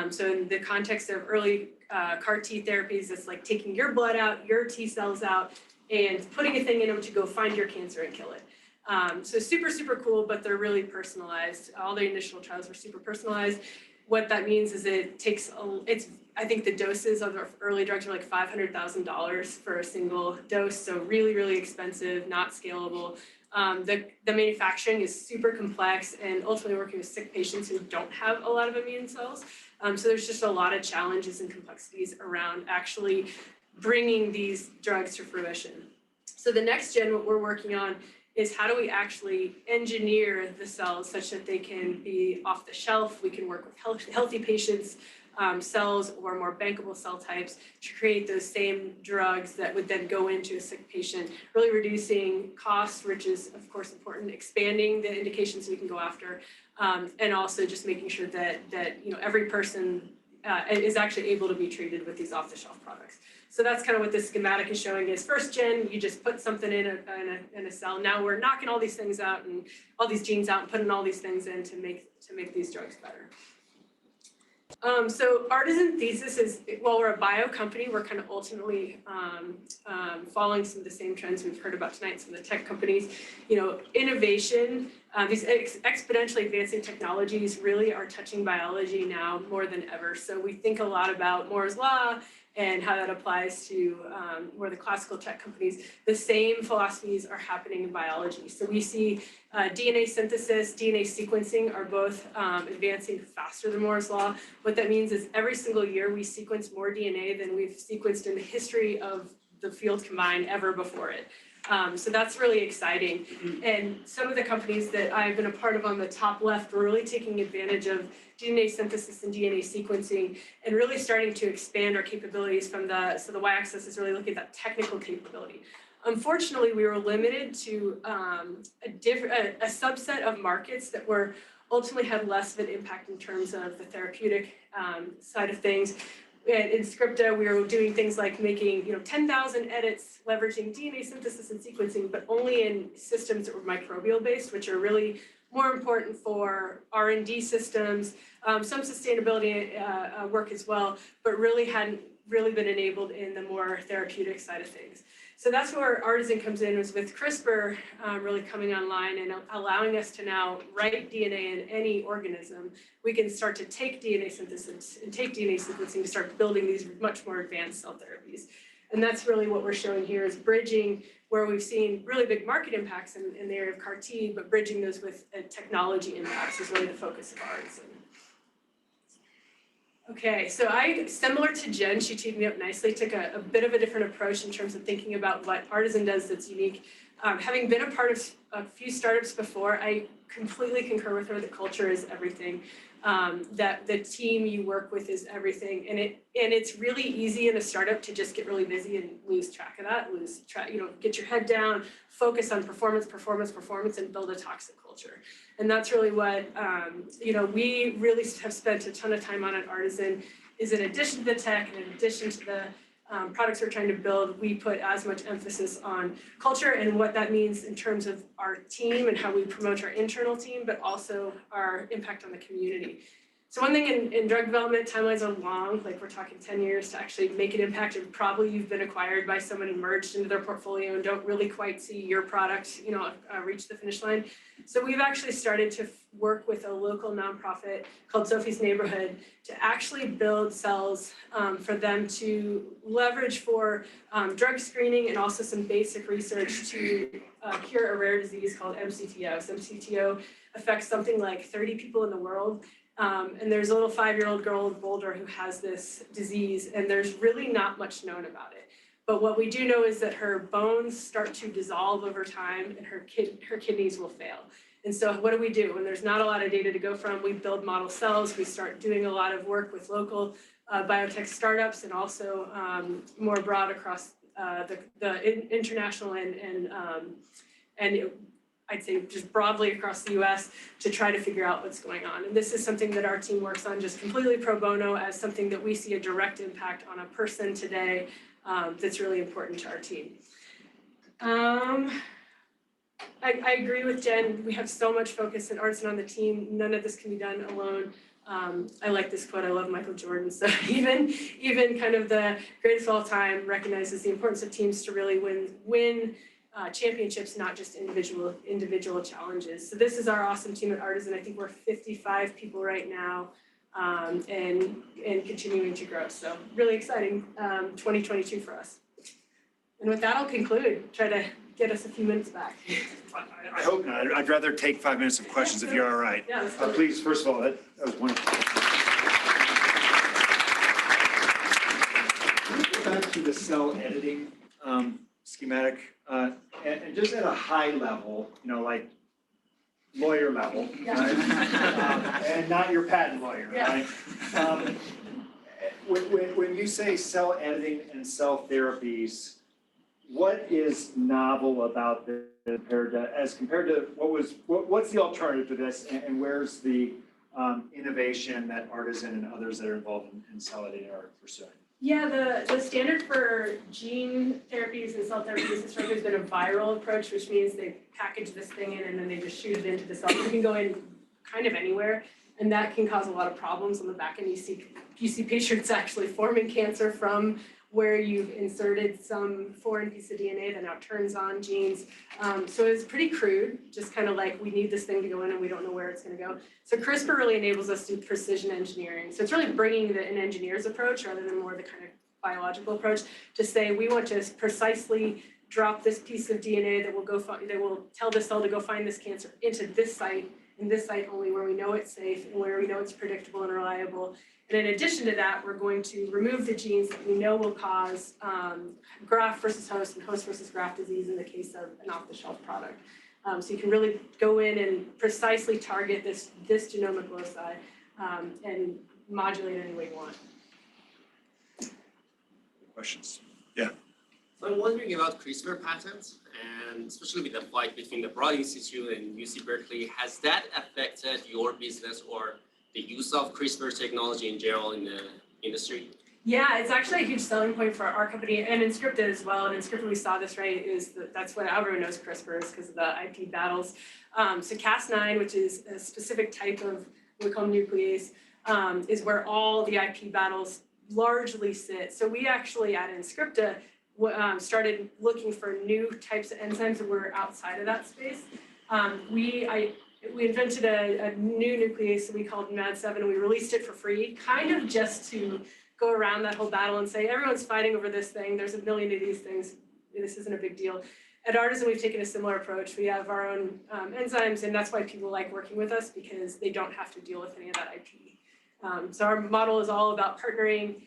So in the context of early CAR T therapies, it's like taking your blood out, your T cells out, and putting a thing in them to go find your cancer and kill it. So super, super cool, but they're really personalized. All the initial trials were super personalized. What that means is it takes, I think the doses of the early drugs are like $500,000 for a single dose. So really, really expensive, not scalable. The manufacturing is super complex and ultimately working with sick patients who don't have a lot of immune cells. So there's just a lot of challenges and complexities around actually bringing these drugs to fruition. So the next gen, what we're working on is how do we actually engineer the cells such that they can be off the shelf. We can work with healthy patients, cells or more bankable cell types to create those same drugs that would then go into a sick patient, really reducing costs, which is of course important, expanding the indications we can go after, and also just making sure that every person is actually able to be treated with these off-the-shelf products. So that's kind of what this schematic is showing is first gen, you just put something in a cell. Now we're knocking all these things out and all these genes out and putting all these things in to make these drugs better. So Artisan Thesis is, while we're a bio company, we're kind of ultimately following some of the same trends we've heard about tonight, some of the tech companies. Innovation, these exponentially advancing technologies really are touching biology now more than ever. So we think a lot about Moore's Law and how that applies to more the classical tech companies. The same philosophies are happening in biology. So we see DNA synthesis, DNA sequencing are both advancing faster than Moore's Law. What that means is every single year we sequence more DNA than we've sequenced in the history of the field combined ever before it. So that's really exciting. And some of the companies that I've been a part of on the top left were really taking advantage of DNA synthesis and DNA sequencing and really starting to expand our capabilities from so the y-axis is really looking at that technical capability. Unfortunately, we were limited to a subset of markets that were ultimately had less of an impact in terms of the therapeutic side of things. In Scripta, we were doing things like making 10,000 edits, leveraging DNA synthesis and sequencing, but only in systems that were microbial based, which are really more important for R&D systems, some sustainability work as well, but really hadn't really been enabled in the more therapeutic side of things. So that's where Artisan comes in, is with CRISPR really coming online and allowing us to now write DNA in any organism. We can start to take DNA synthesis and take DNA sequencing to start building these much more advanced cell therapies. And that's really what we're showing here is bridging where we've seen really big market impacts in the area of CAR T, but bridging those with technology impacts is really the focus of Artisan. Okay, so similar to Jen, she teed me up nicely, took a bit of a different approach in terms of thinking about what Artisan does that's unique. Having been a part of a few startups before, I completely concur with her. The culture is everything. That the team you work with is everything, and it's really easy in a startup to just get really busy and lose track of that. Get your head down, focus on performance, and build a toxic culture. And that's really what we really have spent a ton of time on at Artisan. Is in addition to the tech and in addition to the products we're trying to build, we put as much emphasis on culture and what that means in terms of our team and how we promote our internal team, but also our impact on the community. So one thing in drug development, timelines are long, like we're talking 10 years to actually make an impact, and probably you've been acquired by someone and merged into their portfolio and don't really quite see your product, reach the finish line. So we've actually started to work with a local nonprofit called Sophie's Neighborhood to actually build cells for them to leverage for drug screening and also some basic research to cure a rare disease called MCTO. So MCTO affects something like 30 people in the world. And there's a little 5-year-old girl in Boulder who has this disease, and there's really not much known about it. But what we do know is that her bones start to dissolve over time and her kidneys will fail. And so what do? When there's not a lot of data to go from, we build model cells, we start doing a lot of work with local biotech startups and also more broad across the international and I'd say just broadly across the US to try to figure out what's going on. And this is something that our team works on just completely pro bono as something that we see a direct impact on a person today that's really important to our team. I agree with Jen. We have so much focus and Artisan on the team. None of this can be done alone. I like this quote. I love Michael Jordan. So even kind of the greatest of all time recognizes the importance of teams to really win championships, not just individual challenges. So this is our awesome team at Artisan. I think we're 55 people right now, and continuing to grow. So really exciting 2022 for us. And with that, I'll conclude. Try to get us a few minutes back. I hope not. I'd rather take 5 minutes of questions if you're all right. Yeah, please, first of all, that was wonderful. Back to the cell editing schematic, and just at a high level, like lawyer level, right? And not your patent lawyer, right? When you say cell editing and cell therapies, what is novel about this compared to what's the alternative to this, and where's the innovation that Artisan and others that are involved in cell editing are pursuing? Yeah, the standard for gene therapies and cell therapies historically has been a viral approach, which means they package this thing in and then they just shoot it into the cell. You can go in kind of anywhere, and that can cause a lot of problems on the back end. You see patients actually forming cancer from where you've inserted some foreign piece of DNA that now turns on genes. So it's pretty crude, just kind of like we need this thing to go in and we don't know where it's going to go. So CRISPR really enables us to do precision engineering. So it's really bringing an engineer's approach rather than more the kind of biological approach to say we want to precisely drop this piece of DNA that will tell the cell to go find this cancer into this site, and this site only, where we know it's safe and where we know it's predictable and reliable. And in addition to that, we're going to remove the genes that we know will cause graft versus host and host versus graft disease in the case of an off-the-shelf product. So you can really go in and precisely target this genomic loci and modulate any way you want. Questions? Yeah. So I'm wondering about CRISPR patents, and especially with the fight between the Broad Institute and UC Berkeley, has that affected your business or the use of CRISPR technology in general in the industry? Yeah, it's actually a huge selling point for our company and Inscripted as well. And Inscripted, we saw this, right, that's what everyone knows CRISPR is because of the IP battles. So Cas9, which is a specific type of what we call nuclease, is where all the IP battles largely sit. So we actually at Inscripta started looking for new types of enzymes that were outside of that space. We invented a new nuclease that we called MAD7, and we released it for free, kind of just to go around that whole battle and say, everyone's fighting over this thing. There's a million of these things. This isn't a big deal. At Artisan, we've taken a similar approach. We have our own enzymes, and that's why people like working with us, because they don't have to deal with any of that IP. So our model is all about partnering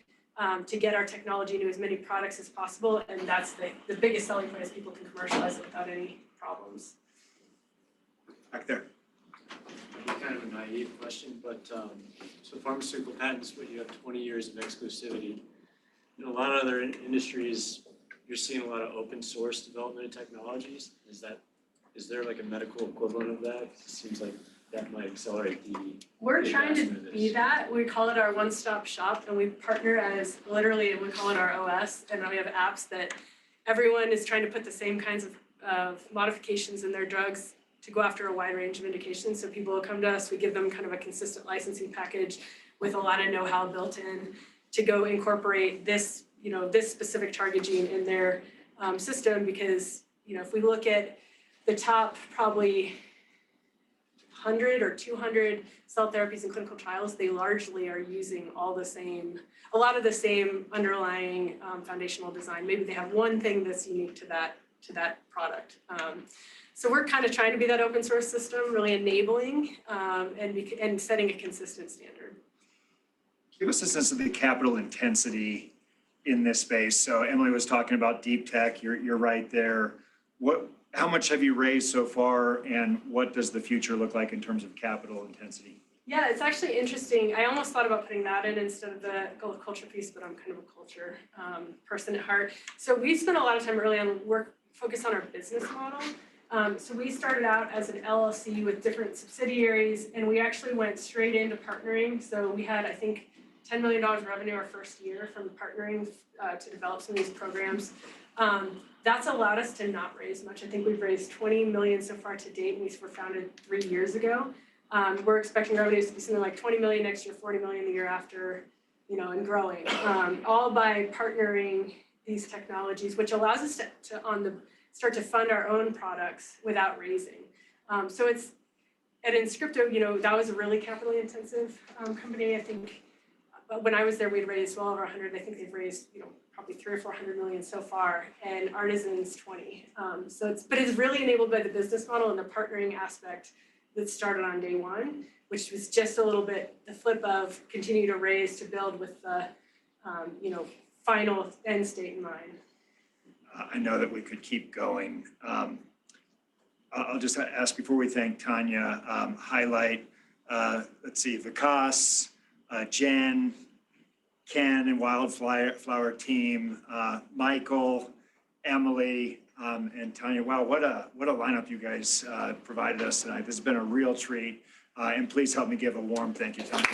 to get our technology into as many products as possible, and that's the biggest selling point is people can commercialize it without any problems. Back there. Kind of a naive question, but so pharmaceutical patents, what you have 20 years of exclusivity. In a lot of other industries, you're seeing a lot of open source development of technologies. Is there like a medical equivalent of that? It seems like that might accelerate the. We're the trying to advancement of be this. that. We call it our one-stop shop, and we partner as literally, and we call it our OS. And we have apps that everyone is trying to put the same kinds of modifications in their drugs to go after a wide range of indications. So people will come to us, we give them kind of a consistent licensing package with a lot of know-how built in to go incorporate this, this specific target gene in their system. Because, if we look at the top probably 100 or 200 cell therapies in clinical trials, they largely are using a lot of the same underlying foundational design. Maybe they have one thing that's unique to that product. So we're kind of trying to be that open source system, really enabling and setting a consistent standard. Give us a sense of the capital intensity in this space. So Emily was talking about deep tech. You're right there. How much have you raised so far, and what does the future look like in terms of capital intensity? Yeah, it's actually interesting. I almost thought about putting that in instead of the culture piece, but I'm kind of a culture person at heart. So we spent a lot of time early on focused on our business model. So we started out as an LLC with different subsidiaries, and we actually went straight into partnering. So we had, I think, $10 million revenue our first year from partnering to develop some of these programs. That's allowed us to not raise much. I think we've raised 20 million so far to date, and we were founded 3 years ago. We're expecting revenues to be something like 20 million next year, 40 million the year after, and growing. All by partnering these technologies, which allows us to start to fund our own products without raising. So it's at Inscripto, that was a really capitally intensive company. I think when I was there, we'd raised well over 100. I think they've raised, probably 300 or 400 million so far, and Artisan's 20. But it's really enabled by the business model and the partnering aspect that started on day one, which was just a little bit the flip of continue to raise to build with the, final end state in mind. I know that we could keep going. I'll just ask before we thank Tanya, highlight, let's see, Vikas, Jen, Ken and Wildflower team, Michael, Emily, and Tanya. Wow, what a lineup you guys provided us tonight. This has been a real treat. And please help me give a warm thank you, Tanya.